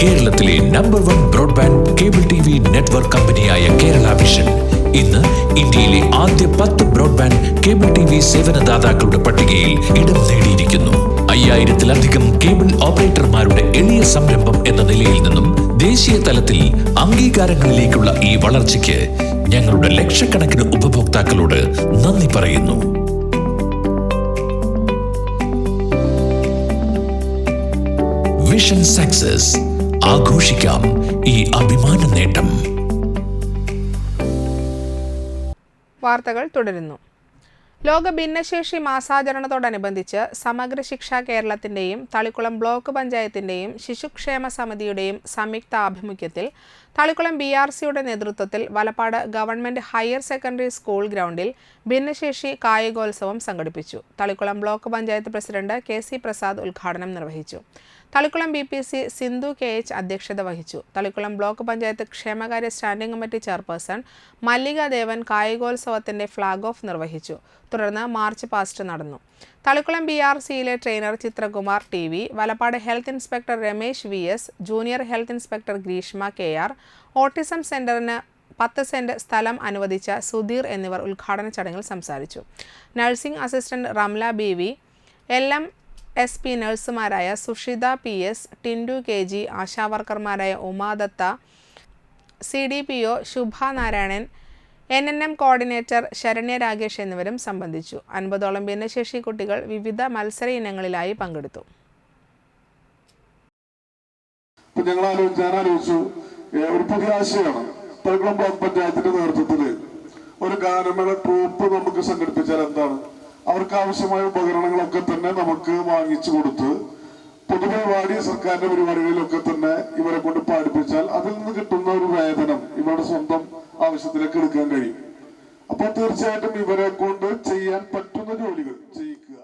കേരളത്തിലെ number 1 broadband cable TV network കമ്പനിയായ കേരള വിഷൻ ഇന്ന് ഇന്ത്യയിലെ ആദ്യ 10 ബ്രോഡ്ബാൻഡ് കേബിൾ TV സേവനദാതാക്കളുടെ പട്ടികയിൽ ഇടം നേടിയിരിക്കുന്നു. 5000-ലധികം കേബിൾ ഓപ്പറേറ്റർമാരുടെ എളിയ സംരംഭം എന്ന നിലയിൽ നിന്നും ദേശീയ തലത്തിൽ അംഗീകാരങ്ങളിലേക്കുള്ള ഈ വളർച്ചയ്ക്ക് ഞങ്ങളുടെ ലക്ഷക്കണക്കിന് ഉപഭോക്താക്കളോട് നന്ദി പറയുന്നു. Vision success. ആഘോഷിക്കാം ഈ അഭിമാന നേട്ടം. വാർത്തകൾ തുടരുന്നു. ലോക ഭിന്നശേഷി മാസാചരണത്തോടനുബന്ധിച്ച് സമഗ്ര ശിക്ഷ കേരളത്തിൻ്റെയും തളിക്കുളം ബ്ലോക്ക് പഞ്ചായത്തിൻ്റെയും ശിശുക്ഷേമ സമിതിയുടെയും സംയുക്ത ആഭിമുഖ്യത്തിൽ തളിക്കുളം BRCയുടെ നേതൃത്വത്തിൽ Valappad government higher secondary school ഗ്രൗണ്ടിൽ ഭിന്നശേഷി കായികോത്സവം സംഘടിപ്പിച്ചു. Thalikulam block panchayat president KC Prasad ഉദ്ഘാടനം നിർവഹിച്ചു. തളിക്കുളം BPC സിന്ധു KH അധ്യക്ഷത വഹിച്ചു. തളിക്കുളം ബ്ലോക്ക് പഞ്ചായത്ത് ക്ഷേമകാര്യ standing committee chairperson Mallika Devan കായികോത്സവത്തിന്റെ ഫ്ലാഗ് ഓഫ് നിർവഹിച്ചു. തുടർന്ന് മാർച്ച് പാസ്റ്റ് നടന്നു. തളിക്കുളം BRCയിലെ trainer Chithrakumar TV, Valappad health inspector Ramesh VS, junior health inspector Greeshma KR, autism സെന്ററിന് 10 സെന്റ് സ്ഥലം അനുവദിച്ച സുധീർ എന്നിവർ ഉദ്ഘാടന ചടങ്ങിൽ സംസാരിച്ചു. Nursing assistant Ramla BV, LMSP നഴ്സുമാരായ സുഷിത PS, ടിൻഡു KG, ആശാവർക്കർമാരായ Umadatha, CDPO Shubha Narayanan, NNM coordinator Saranya Rakesh എന്നിവരും സംബന്ധിച്ചു. 50ഓളം ഭിന്നശേഷി കുട്ടികൾ വിവിധ മത്സര ഇനങ്ങളിലായി പങ്കെടുത്തു. ഞാൻ ആലോചിച്ചു ഒരു പുതിയ ആശയമാണ്. തളിക്കുളം ബ്ലോക്ക് പഞ്ചായത്തിന്റെ നേതൃത്വത്തിൽ ഒരു ഗാനമേള ട്രൂപ്പ് നമുക്ക് സംഘടിപ്പിച്ചാൽ എന്താണ്? അവർക്ക് ആവശ്യമായ ഉപകരണങ്ങളൊക്കെ തന്നെ നമുക്ക് വാങ്ങിച്ചു കൊടുത്ത് പൊതുപരിപാടി സർക്കാരിന്റെ പരിപാടികളിലൊക്കെ തന്നെ ഇവരെ കൊണ്ട് പാടിപ്പിച്ചാൽ അതിൽ നിന്ന് കിട്ടുന്ന ഒരു വേതനം ഇവരുടെ സ്വന്തം ആവശ്യത്തിലേക്ക് എടുക്കാൻ കഴിയും. അപ്പോൾ തീർച്ചയായിട്ടും ഇവരെ കൊണ്ട് ചെയ്യാൻ പറ്റുന്ന ജോലികൾ ചെയ്യിക്കുക.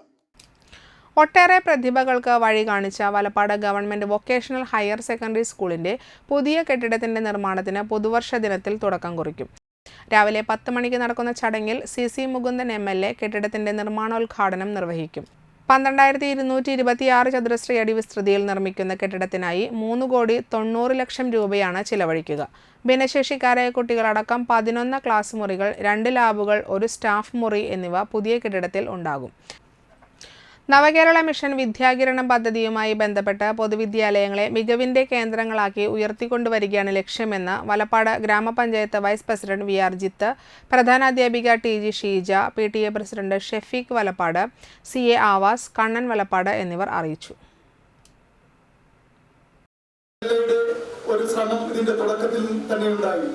ഒട്ടേറെ പ്രതിഭകൾക്ക് വഴി കാണിച്ച Valappad government vocational higher secondary സ്കൂളിന്റെ പുതിയ കെട്ടിടത്തിന്റെ നിർമ്മാണത്തിന് പുതുവർഷ ദിനത്തിൽ തുടക്കം കുറിക്കും. രാവിലെ 10 മണിക്ക് നടക്കുന്ന ചടങ്ങിൽ CC മുകുന്ദൻ MLA കെട്ടിടത്തിന്റെ നിർമ്മാണോദ്ഘാടനം നിർവഹിക്കും. 12,226 ചതുരശ്ര അടി വിസ്തൃതിയിൽ നിർമ്മിക്കുന്ന കെട്ടിടത്തിനായി 3,90,00,000 രൂപയാണ് ചിലവഴിക്കുക. ഭിന്നശേഷിക്കാരായ കുട്ടികളടക്കം 11 ക്ലാസ് മുറികൾ, 2 ലാബുകൾ, 1 സ്റ്റാഫ് മുറി എന്നിവ പുതിയ കെട്ടിടത്തിൽ ഉണ്ടാകും. നവകേരള മിഷൻ വിദ്യാകിരണം പദ്ധതിയുമായി ബന്ധപ്പെട്ട് പൊതുവിദ്യാലയങ്ങളെ മികവിന്റെ കേന്ദ്രങ്ങളാക്കി ഉയർത്തിക്കൊണ്ടുവരികയാണ് ലക്ഷ്യമെന്ന് വലപ്പാട് ഗ്രാമപഞ്ചായത്ത് വൈസ് പ്രസിഡന്റ് VR ജിത്ത്, പ്രധാനാധ്യാപിക TG Sheeja, PTA president Shefeeq Valappad, CA Avas, Kannan Valappad എന്നിവർ അറിയിച്ചു. ഒരു ശ്രമം ഇതിന്റെ തുടക്കത്തിൽ തന്നെ ഉണ്ടായി.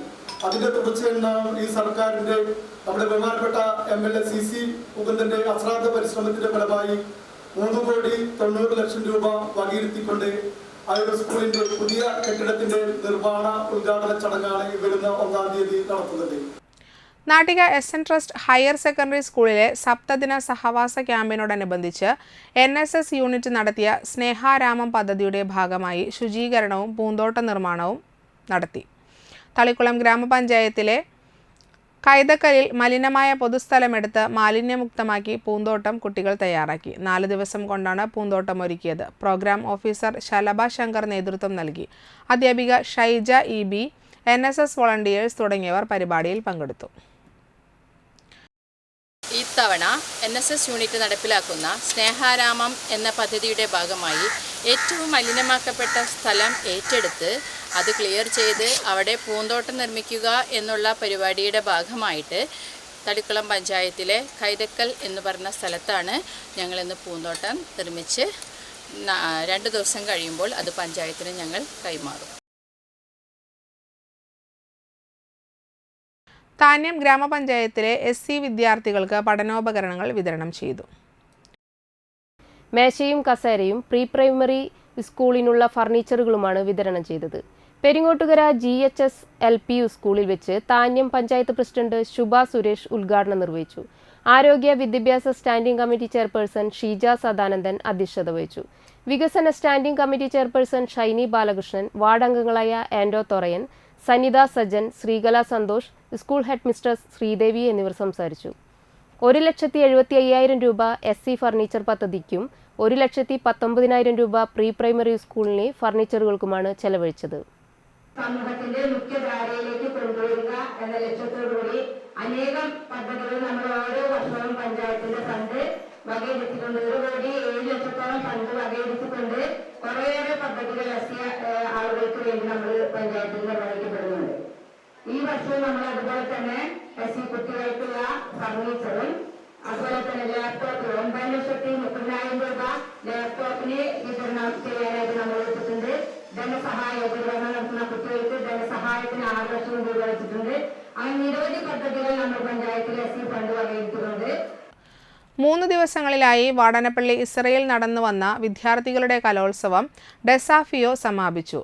അതിന്റെ തുടർച്ചയാണ് ഈ സർക്കാരിന്റെ നമ്മുടെ ബഹുമാനപ്പെട്ട MLA CC മുകുന്ദന്റെ അശ്രാദ്ധ പരിശ്രമത്തിന്റെ ഫലമായി 3,90,00,000 രൂപ വകയിരുത്തിക്കൊണ്ട് ആ ഒരു സ്കൂളിന്റെ പുതിയ കെട്ടിടത്തിന്റെ നിർമ്മാണ ഉദ്ഘാടന ചടങ്ങാണ് വരുന്ന 1-ാം തീയതി നടത്തുന്നത്. Nattika SN trust higher secondary സ്കൂളിലെ സപ്തദിന സഹവാസ ക്യാമ്പിനോടനുബന്ധിച്ച് NSS യൂണിറ്റ് നടത്തിയ സ്നേഹാരാമം പദ്ധതിയുടെ ഭാഗമായി ശുചീകരണവും പൂന്തോട്ട നിർമ്മാണവും നടത്തി. തളിക്കുളം ഗ്രാമപഞ്ചായത്തിലെ കൈതക്കലിൽ മലിനമായ പൊതുസ്ഥലമെടുത്ത് മാലിന്യമുക്തമാക്കി പൂന്തോട്ടം കുട്ടികൾ തയ്യാറാക്കി. 4 ദിവസം കൊണ്ടാണ് പൂന്തോട്ടം ഒരുക്കിയത്. പ്രോഗ്രാം ഓഫീസർ ശലഭ ശങ്കർ നേതൃത്വം നൽകി. അധ്യാപിക ഷൈജ EB, NSS വോളണ്ടിയേഴ്സ് തുടങ്ങിയവർ പരിപാടിയിൽ പങ്കെടുത്തു. ഇത്തവണ NSS യൂണിറ്റ് നടപ്പിലാക്കുന്ന സ്നേഹാരാമം എന്ന പദ്ധതിയുടെ ഭാഗമായി ഏറ്റവും മലിനമാക്കപ്പെട്ട സ്ഥലം ഏറ്റെടുത്ത് അത് ക്ലിയർ ചെയ്ത് അവിടെ പൂന്തോട്ടം നിർമ്മിക്കുക എന്നുള്ള പരിപാടിയുടെ ഭാഗമായിട്ട് തളിക്കുളം പഞ്ചായത്തിലെ കൈതക്കൽ എന്ന് പറഞ്ഞ സ്ഥലത്താണ് ഞങ്ങളിന്ന് പൂന്തോട്ടം നിർമ്മിച്ച് 2 ദിവസം കഴിയുമ്പോൾ അത് പഞ്ചായത്തിന് ഞങ്ങൾ കൈമാറും. താന്യം ഗ്രാമപഞ്ചായത്തിലെ SC വിദ്യാർത്ഥികൾക്ക് പഠനോപകരണങ്ങൾ വിതരണം ചെയ്തു. മേശയും കസേരയും പ്രീ പ്രൈമറി സ്കൂളിനുള്ള ഫർണിച്ചറുകളുമാണ് വിതരണം ചെയ്തത്. പെരിങ്ങോട്ടുകര GHS LPU സ്കൂളിൽ വെച്ച് താന്യം പഞ്ചായത്ത് പ്രസിഡന്റ് ശുഭ സുരേഷ് ഉദ്ഘാടനം നിർവഹിച്ചു. ആരോഗ്യ വിദ്യാഭ്യാസ standing committee chairperson Sheeja Sadanandan അധ്യക്ഷത വഹിച്ചു. വികസന standing committee chairperson Shiny Balakrishnan, വാർഡംഗങ്ങളായ Ando Thorayan, Sanitha Sajjan, Sreekala Santhosh, school headmistress Sreedevi എന്നിവർ സംസാരിച്ചു. 1,75,000 രൂപ SC ഫർണിച്ചർ പദ്ധതിക്കും 1,19,000 രൂപ പ്രീ പ്രൈമറി സ്കൂളിലെ ഫർണിച്ചറുകൾക്കുമാണ് ചെലവഴിച്ചത്. സമൂഹത്തിന്റെ മുഖ്യധാരയിലേക്ക് കൊണ്ടുവരിക എന്ന ലക്ഷ്യത്തോടുകൂടി അനേകം പദ്ധതികൾ നമ്മൾ ഓരോ വർഷവും പഞ്ചായത്തിന്റെ ഫണ്ട് വകയിരുത്തിക്കൊണ്ട് 1,07,00,000 ഫണ്ട് വകയിരുത്തിക്കൊണ്ട് കുറേയേറെ പദ്ധതികൾ ആളുകൾക്ക് വേണ്ടി നമ്മൾ പഞ്ചായത്തിൽ നിർവഹിക്കപ്പെടുന്നുണ്ട്. ഈ വർഷവും നമ്മൾ അതുപോലെ തന്നെ SC കുട്ടികൾക്കുള്ള ഫർണിച്ചറും അതുപോലെ തന്നെ ലാപ്ടോപ്പ് 9,30,000 രൂപ ലാപ്ടോപ്പിന് വിതരണം ചെയ്യാനായിട്ട് നമ്മൾ വെച്ചിട്ടുണ്ട്. ധനസഹായം വിതരണം നടത്തുന്ന കുട്ടികൾക്ക് ധനസഹായത്തിന് 6,00,000 രൂപ വെച്ചിട്ടുണ്ട്. അങ്ങനെ നിരവധി പദ്ധതികൾ നമ്മൾ പഞ്ചായത്തിൽ SC ഫണ്ട് വകയിരുത്തുന്നുണ്ട്. 3 ദിവസങ്ങളിലായി വാടനപ്പള്ളി ഇസ്രയിൽ നടന്നു വന്ന വിദ്യാർത്ഥികളുടെ കലോത്സവം ഡെസാഫിയോ സമാപിച്ചു.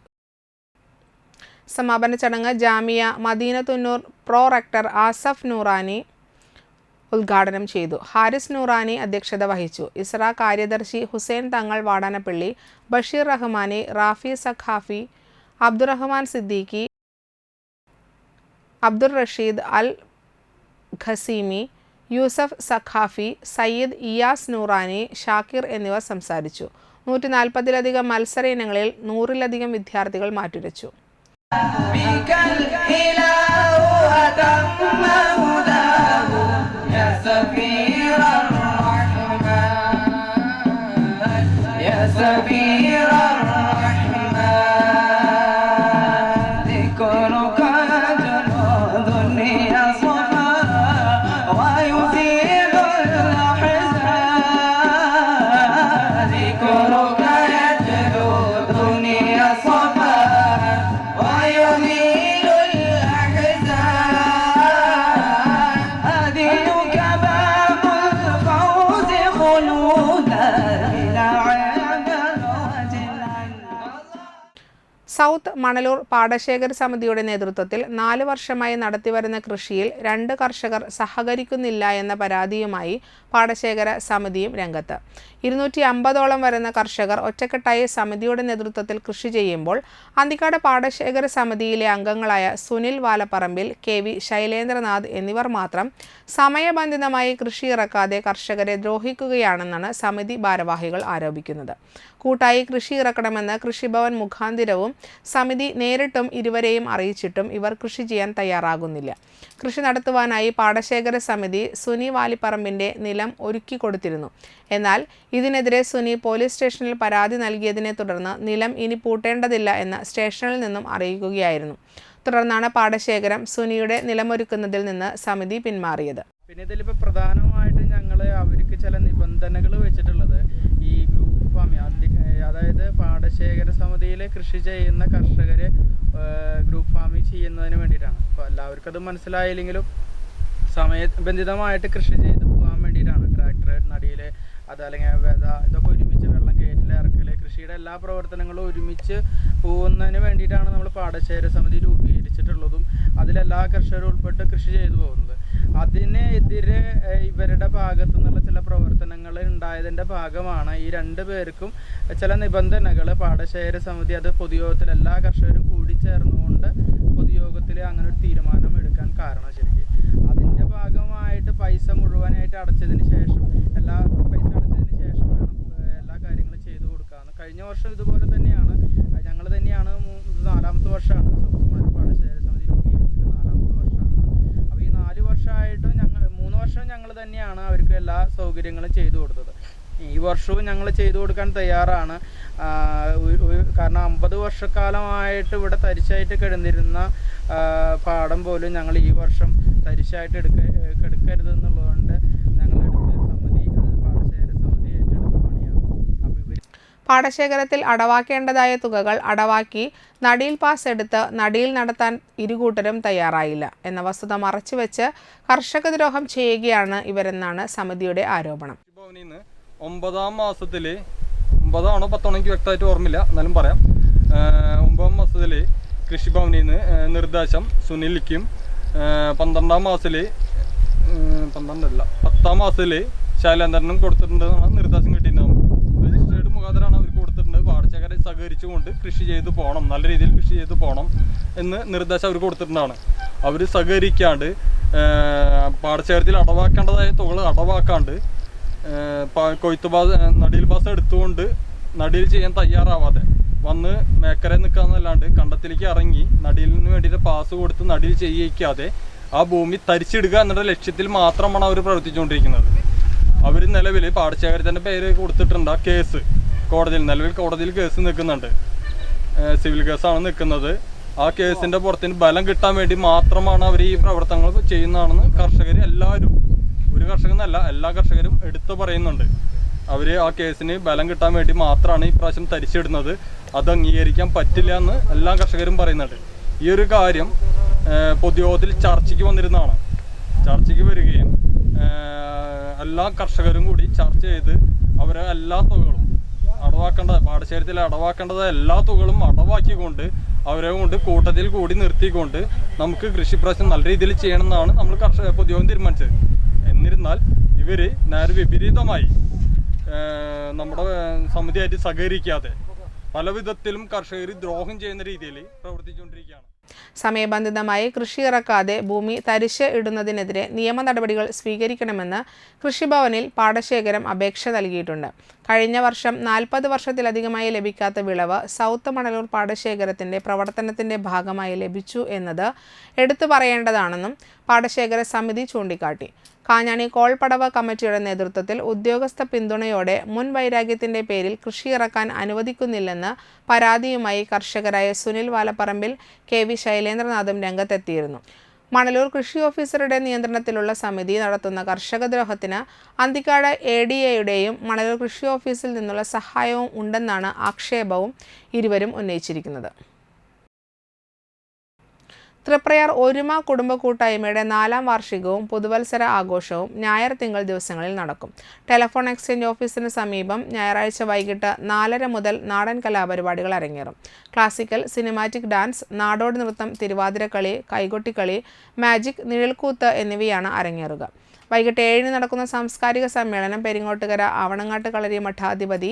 സമാപന ചടങ്ങ് ജാമിയ മദീനത്തുന്നൂർ പ്രോ റെക്ടർ ആസഫ് നൂറാനി ഉദ്ഘാടനം ചെയ്തു. ഹാരിസ് നൂറാനി അധ്യക്ഷത വഹിച്ചു. ഇസ്ര കാര്യദർശി ഹുസൈൻ തങ്ങൾ വാടാനപ്പള്ളി, ബഷീർ റഹ്മാനി, റാഫി സഖാഫി, അബ്ദുറഹ്മാൻ സിദ്ദീഖി, അബ്ദുർ റഷീദ് അൽ ഖസീമി, യൂസഫ് സഖാഫി, സയ്യിദ് ഇയാസ് നൂറാനി, ഷാക്കിർ എന്നിവർ സംസാരിച്ചു. 140-ലധികം മത്സര ഇനങ്ങളിൽ 100-ലധികം വിദ്യാർത്ഥികൾ മാറ്റുരച്ചു. ذكرك جنود الناس സൗത്ത് മണലൂർ പാടശേഖര സമിതിയുടെ നേതൃത്വത്തിൽ 4 വർഷമായി നടത്തിവരുന്ന കൃഷിയിൽ 2 കർഷകർ സഹകരിക്കുന്നില്ല എന്ന പരാതിയുമായി പാടശേഖര സമിതിയും രംഗത്ത്. 250ഓളം വരുന്ന കർഷകർ ഒറ്റക്കെട്ടായി സമിതിയുടെ നേതൃത്വത്തിൽ കൃഷി ചെയ്യുമ്പോൾ അന്തിക്കാട് പാടശേഖര സമിതിയിലെ അംഗങ്ങളായ സുനിൽ വാലപ്പറമ്പിൽ, KV ശൈലേന്ദ്രനാഥ് എന്നിവർ മാത്രം സമയബന്ധിതമായി കൃഷി ഇറക്കാതെ കർഷകരെ ദ്രോഹിക്കുകയാണെന്നാണ് സമിതി ഭാരവാഹികൾ ആരോപിക്കുന്നത്. കൂട്ടായി കൃഷി ഇറക്കണമെന്ന് കൃഷിഭവൻ മുഖാന്തിരവും സമിതി നേരിട്ടും ഇരുവരെയും അറിയിച്ചിട്ടും ഇവർ കൃഷി ചെയ്യാൻ തയ്യാറാകുന്നില്ല. കൃഷി നടത്തുവാനായി പാടശേഖര സമിതി സുനി വാലിപ്പറമ്പിന്റെ നിലം ഒരുക്കി കൊടുത്തിരുന്നു. എന്നാൽ ഇതിനെതിരെ സുനി പോലീസ് സ്റ്റേഷനിൽ പരാതി നൽകിയതിനെ തുടർന്ന് നിലം ഇനി പൂട്ടേണ്ടതില്ല എന്ന് സ്റ്റേഷനിൽ നിന്നും അറിയിക്കുകയായിരുന്നു. തുടർന്നാണ് പാടശേഖരം സുനിയുടെ നിലമൊരുക്കുന്നതിൽ നിന്ന് സമിതി പിന്മാറിയത്. പിന്നെ ഇതിലിപ്പോൾ പ്രധാനമായിട്ട് ഞങ്ങൾ അവർക്ക് ചില നിബന്ധനകൾ വെച്ചിട്ടുള്ളത് ഈ ഗ്രൂപ്പ് ഫാമിംഗ്, അതായത് പാടശേഖര സമിതിയിൽ കൃഷി ചെയ്യുന്ന കർഷകരെ ഗ്രൂപ്പ് ഫാമിംഗ് ചെയ്യുന്നതിന് വേണ്ടിയിട്ടാണ്. അപ്പോൾ എല്ലാവർക്കും അത് മനസ്സിലായില്ലെങ്കിലും സമയബന്ധിതമായിട്ട് കൃഷി ചെയ്ത് പോകാൻ വേണ്ടിയിട്ടാണ്. ട്രാക്ടർ നടിയിൽ അതല്ലെങ്കിൽ വിത ഇതൊക്കെ ഒരുമിച്ച് വെള്ളം കയറ്റിൽ ഇറക്കൽ, കൃഷിയുടെ എല്ലാ പ്രവർത്തനങ്ങളും ഒരുമിച്ച് പോകുന്നതിന് വേണ്ടിയിട്ടാണ് നമ്മൾ പാടശേഖര സമിതി രൂപീകരിച്ചിട്ടുള്ളതും അതിലെല്ലാ കർഷകരും ഉൾപ്പെട്ട് കൃഷി ചെയ്തു പോകുന്നത്. അതിനെതിരെ ഇവരുടെ ഭാഗത്തു നിന്നുള്ള ചില പ്രവർത്തനങ്ങൾ ഉണ്ടായതിൻ്റെ ഭാഗമാണ് ഈ 2 പേർക്കും ചില നിബന്ധനകൾ പാടശേഖര സമിതി അത് പൊതുയോഗത്തിൽ എല്ലാ കർഷകരും കൂടി ചേർന്നുകൊണ്ട് പൊതുയോഗത്തിൽ അങ്ങനെ ഒരു തീരുമാനം എടുക്കാൻ കാരണം. ശരിക്കും അതിൻ്റെ ഭാഗമായിട്ട് പൈസ മുഴുവനായിട്ട് അടച്ചതിന് ശേഷം എല്ലാ പൈസ അടച്ചതിന് ശേഷം വേണം എല്ലാ കാര്യങ്ങളും ചെയ്തു കൊടുക്കാമെന്ന്. കഴിഞ്ഞ വർഷം ഇതുപോലെ തന്നെയാണ്, ഞങ്ങൾ തന്നെയാണ് 4ാമത്തെ വർഷമാണ് സൗത്ത് പാടശേഖര സമിതി രൂപീകരിച്ചിട്ട് 4ാമത്തെ വർഷമാണ്. അപ്പോൾ ഈ 4 വർഷമായിട്ടും 3 വർഷം ഞങ്ങൾ തന്നെയാണ് അവർക്ക് എല്ലാ സൗകര്യങ്ങളും ചെയ്തു കൊടുത്തത്. ഈ വർഷവും ഞങ്ങൾ ചെയ്തു കൊടുക്കാൻ തയ്യാറാണ്. കാരണം 50 വർഷക്കാലമായിട്ട് ഇവിടെ തരിശായിട്ട് കിടന്നിരുന്ന പാടം പോലും ഞങ്ങൾ ഈ വർഷം തരിശായിട്ട് എടുക്കരുതെന്നുള്ളതുകൊണ്ട് ഞങ്ങളെടുത്ത് പാടശേഖര സമിതി ഏറ്റെടുത്ത പണിയാണ്. അപ്പോൾ പാടശേഖരത്തിൽ അടവാക്കേണ്ടതായ തുകകൾ അടവാക്കി നടിയിൽ പാസ് എടുത്ത് നടിയിൽ നടത്താൻ ഇരുകൂട്ടരും തയ്യാറായില്ല എന്ന വസ്തുത മറച്ചുവെച്ച് കർഷക ദ്രോഹം ചെയ്യുകയാണ് ഇവരെന്നാണ് സമിതിയുടെ ആരോപണം. 9ാം മാസത്തിൽ 9ആണോ 10ആണോ എനിക്ക് വ്യക്തമായിട്ട് ഓർമ്മയില്ല, എന്നാലും പറയാം. 9ാം മാസത്തിൽ കൃഷിഭവനിൽ നിന്ന് നിർദ്ദേശം സുനിലിക്കും, 12ാം മാസത്തിൽ 10ാം മാസത്തിൽ ശൈലേന്ദ്രനും കൊടുത്തിട്ടുണ്ടെന്നാണ് നിർദ്ദേശം കിട്ടിയിട്ടുണ്ടാകും. രജിസ്ട്രേഡ് മുഖാന്തരമാണ് അവർക്ക് കൊടുത്തിട്ടുണ്ട്. പാടശേഖരെ സഹകരിച്ചുകൊണ്ട് കൃഷി ചെയ്ത് പോകണം, നല്ല രീതിയിൽ കൃഷി ചെയ്ത് പോകണം എന്ന് നിർദ്ദേശം അവർ കൊടുത്തിട്ടുണ്ടാണ്. അവർ സഹകരിക്കാണ്ട് പാടശേഖരത്തിൽ അടവാക്കേണ്ടതായ തുക അടവാക്കാണ്ട് കൊയ്ത്ത് നടിയിൽ പാസ് എടുത്തുകൊണ്ട് നടിയിൽ ചെയ്യാൻ തയ്യാറാവാതെ വന്ന് മേക്കരെ നിൽക്കാന്നല്ലാണ്ട് കണ്ടത്തിലേക്ക് ഇറങ്ങി നടിയിലിന് വേണ്ടിയിട്ട് പാസ് കൊടുത്ത് നടിയിൽ ചെയ്യിക്കാതെ ആ ഭൂമി തരിച്ചിടുക എന്നുള്ള ലക്ഷ്യത്തിൽ മാത്രമാണ് അവർ പ്രവർത്തിച്ചുകൊണ്ടിരിക്കുന്നത്. അവർ നിലവിൽ പാടശേഖരത്തിൻ്റെ പേര് കൊടുത്തിട്ടുണ്ട്. ആ കേസ് നിലവിൽ കോടതിയിൽ കേസ് നിൽക്കുന്നുണ്ട്, സിവിൽ കേസാണ് നിൽക്കുന്നത്. ആ കേസിൻ്റെ പുറത്തിന് ബലം കിട്ടാൻ വേണ്ടി മാത്രമാണ് അവർ ഈ പ്രവർത്തനങ്ങൾ ചെയ്യുന്നതാണെന്ന് കർഷകർ എല്ലാവരും, ഒരു കർഷകനല്ല എല്ലാ കർഷകരും എടുത്തു പറയുന്നുണ്ട്. അവർ ആ കേസിന് ബലം കിട്ടാൻ വേണ്ടി മാത്രമാണ് ഈ പ്രാവശ്യം തരിച്ചിടുന്നത്. അത് അംഗീകരിക്കാൻ പറ്റില്ല എന്ന് എല്ലാ കർഷകരും പറയുന്നുണ്ട്. ഈ ഒരു കാര്യം പൊതുയോഗത്തിൽ ചർച്ചയ്ക്ക് വന്നിരുന്നതാണ്. ചർച്ചയ്ക്ക് വരികയും എല്ലാ കർഷകരും കൂടി ചർച്ച ചെയ്ത് അവരെ എല്ലാ തുകകളും പാടശേഖരത്തിൽ അടവാക്കേണ്ടത് എല്ലാ തുകകളും അടവാക്കിക്കൊണ്ട് അവരെ കൊണ്ട് കൂട്ടത്തിൽ കൂടി നിർത്തിക്കൊണ്ട് നമുക്ക് കൃഷി പ്രശ്നം നല്ല രീതിയിൽ ചെയ്യണമെന്നാണ് നമ്മൾ പൊതുയോഗം തീരുമാനിച്ചത്. എന്നിരുന്നാൽ ഇവർ നേരെ വിപരീതമായി നമ്മുടെ സമിതിയായിട്ട് സഹകരിക്കാതെ പല വിധത്തിലും കർഷകർ ദ്രോഹം ചെയ്യുന്ന രീതിയിൽ പ്രവർത്തിച്ചുകൊണ്ടിരിക്കുകയാണ്. സമയബന്ധിതമായി കൃഷി ഇറക്കാതെ ഭൂമി തരിശ് ഇടുന്നതിനെതിരെ നിയമ നടപടികൾ സ്വീകരിക്കണമെന്ന് കൃഷിഭവനിൽ പാടശേഖരം അപേക്ഷ നൽകിയിട്ടുണ്ട്. കഴിഞ്ഞ വർഷം 40 വർഷത്തിലധികമായി ലഭിക്കാത്ത വിളവ് സൗത്ത് മണലൂർ പാടശേഖരത്തിൻ്റെ പ്രവർത്തനത്തിൻ്റെ ഭാഗമായി ലഭിച്ചു എന്നത് എടുത്തു പറയേണ്ടതാണെന്നും പാടശേഖര സമിതി ചൂണ്ടിക്കാട്ടി. കാഞ്ഞാണി കോൾപടവ് കമ്മിറ്റിയുടെ നേതൃത്വത്തിൽ ഉദ്യോഗസ്ഥ പിന്തുണയോടെ മുൻ വൈരാഗ്യത്തിൻ്റെ പേരിൽ കൃഷി ഇറക്കാൻ അനുവദിക്കുന്നില്ലെന്ന് പരാതിയുമായി കർഷകരായ സുനിൽ വാലപ്പറമ്പിൽ, KV ശൈലേന്ദ്രനാഥും രംഗത്തെത്തിയിരുന്നു. മണലൂർ കൃഷി ഓഫീസറുടെ നിയന്ത്രണത്തിലുള്ള സമിതി നടത്തുന്ന കർഷകദ്രോഹത്തിന് അന്തിക്കാട് ADAയുടെയും മണലൂർ കൃഷി ഓഫീസിൽ നിന്നുള്ള സഹായവും ഉണ്ടെന്നാണ് ആക്ഷേപവും ഇരുവരും ഉന്നയിച്ചിരിക്കുന്നത്. തൃപ്രയാർ ഒരുമ കുടുംബ കൂട്ടായ്മയുടെ 4ാം വാർഷികവും പുതുവത്സര ആഘോഷവും ഞായർ തിങ്കൾ ദിവസങ്ങളിൽ നടക്കും. ടെലിഫോൺ എക്സ്ചേഞ്ച് ഓഫീസിന് സമീപം ഞായറാഴ്ച വൈകിട്ട് 4:30 മുതൽ നാടൻ കലാപരിപാടികൾ അരങ്ങേറും. ക്ലാസിക്കൽ, സിനിമാറ്റിക് ഡാൻസ്, നാടോടി നൃത്തം, തിരുവാതിരക്കളി, കൈകൊട്ടിക്കളി, മാജിക്, നിഴൽക്കൂത്ത് എന്നിവയാണ് അരങ്ങേറുക. വൈകിട്ട് 7 നടക്കുന്ന സാംസ്കാരിക സമ്മേളനം പെരിങ്ങോട്ടുകര ആവണങ്ങാട്ട് കളരി മഠാധിപതി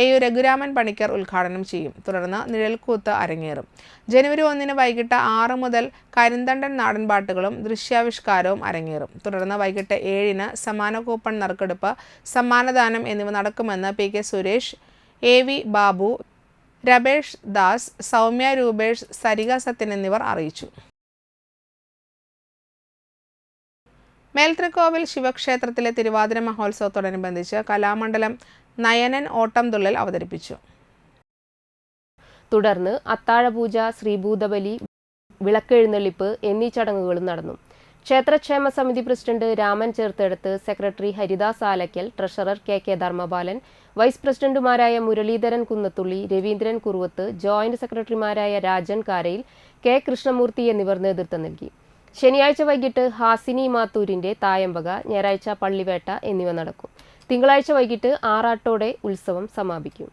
AU രഘുരാമൻ പണിക്കർ ഉദ്ഘാടനം ചെയ്യും. തുടർന്ന് നിഴൽക്കൂത്ത് അരങ്ങേറും. ജനുവരി 1 വൈകിട്ട് 6 മുതൽ കരിന്തണ്ടൻ നാടൻപാട്ടുകളും ദൃശ്യാവിഷ്കാരവും അരങ്ങേറും. തുടർന്ന് വൈകിട്ട് 7 സമ്മാന കൂപ്പൺ നറുക്കെടുപ്പ്, സമ്മാനദാനം എന്നിവ നടക്കുമെന്ന് PK സുരേഷ്, AV ബാബു, രബേഷ് ദാസ്, സൗമ്യ രൂപേഷ്, സരിക സത്യൻ എന്നിവർ അറിയിച്ചു. മേൽത്തൃക്കോവിൽ ശിവക്ഷേത്രത്തിലെ തിരുവാതിര മഹോത്സവത്തോടനുബന്ധിച്ച് കലാമണ്ഡലം നയനൻ ഓട്ടംതുള്ളൽ അവതരിപ്പിച്ചു. തുടർന്ന് അത്താഴപൂജ, ശ്രീഭൂതബലി, വിളക്കെഴുന്നള്ളിപ്പ് എന്നീ ചടങ്ങുകളും നടന്നു. ക്ഷേത്രക്ഷേമ സമിതി president Raman Cherthedath, secretary Haridas Alakkal, treasurer KK Dharmapalan, vice പ്രസിഡന്റുമാരായ മുരളീധരൻ കുന്നത്തുള്ളി, രവീന്ദ്രൻ കുറുവത്ത്, ജോയിന്റ് സെക്രട്ടറിമാരായ രാജൻ കാരയിൽ, K കൃഷ്ണമൂർത്തി എന്നിവർ നേതൃത്വം നൽകി. ശനിയാഴ്ച വൈകിട്ട് ഹാസിനി മാത്തൂരിന്റെ തായമ്പക, ഞായറാഴ്ച പള്ളിവേട്ട എന്നിവ നടക്കും. തിങ്കളാഴ്ച വൈകിട്ട് ആറാട്ടോടെ ഉത്സവം സമാപിക്കും.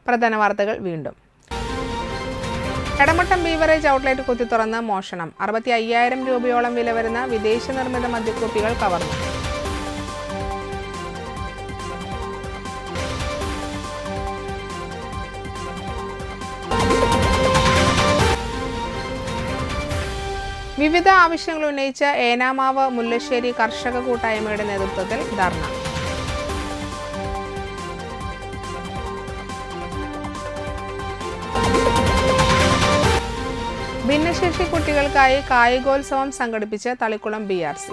പ്രധാന വാർത്തകൾ വീണ്ടും. എടമട്ടം ബീവറേജ് ഔട്ട്ലെറ്റ് കുത്തി തുറന്ന് മോഷണം. 65,000 രൂപയോളം വില വരുന്ന വിദേശ നിർമ്മിത മദ്യക്കുപ്പികൾ കവർന്നു. വിവിധ ആവശ്യങ്ങൾ ഉന്നയിച്ച് ഏനാമാവ് മുല്ലശ്ശേരി കർഷക കൂട്ടായ്മയുടെ നേതൃത്വത്തിൽ ധർണ. ഭിന്നശേഷി കുട്ടികൾക്കായി കായികോത്സവം സംഘടിപ്പിച്ച് തളിക്കുളം BRC.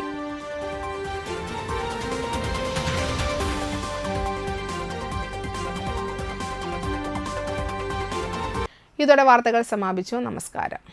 ഇതോടെ വാർത്തകൾ സമാപിച്ചു. നമസ്കാരം.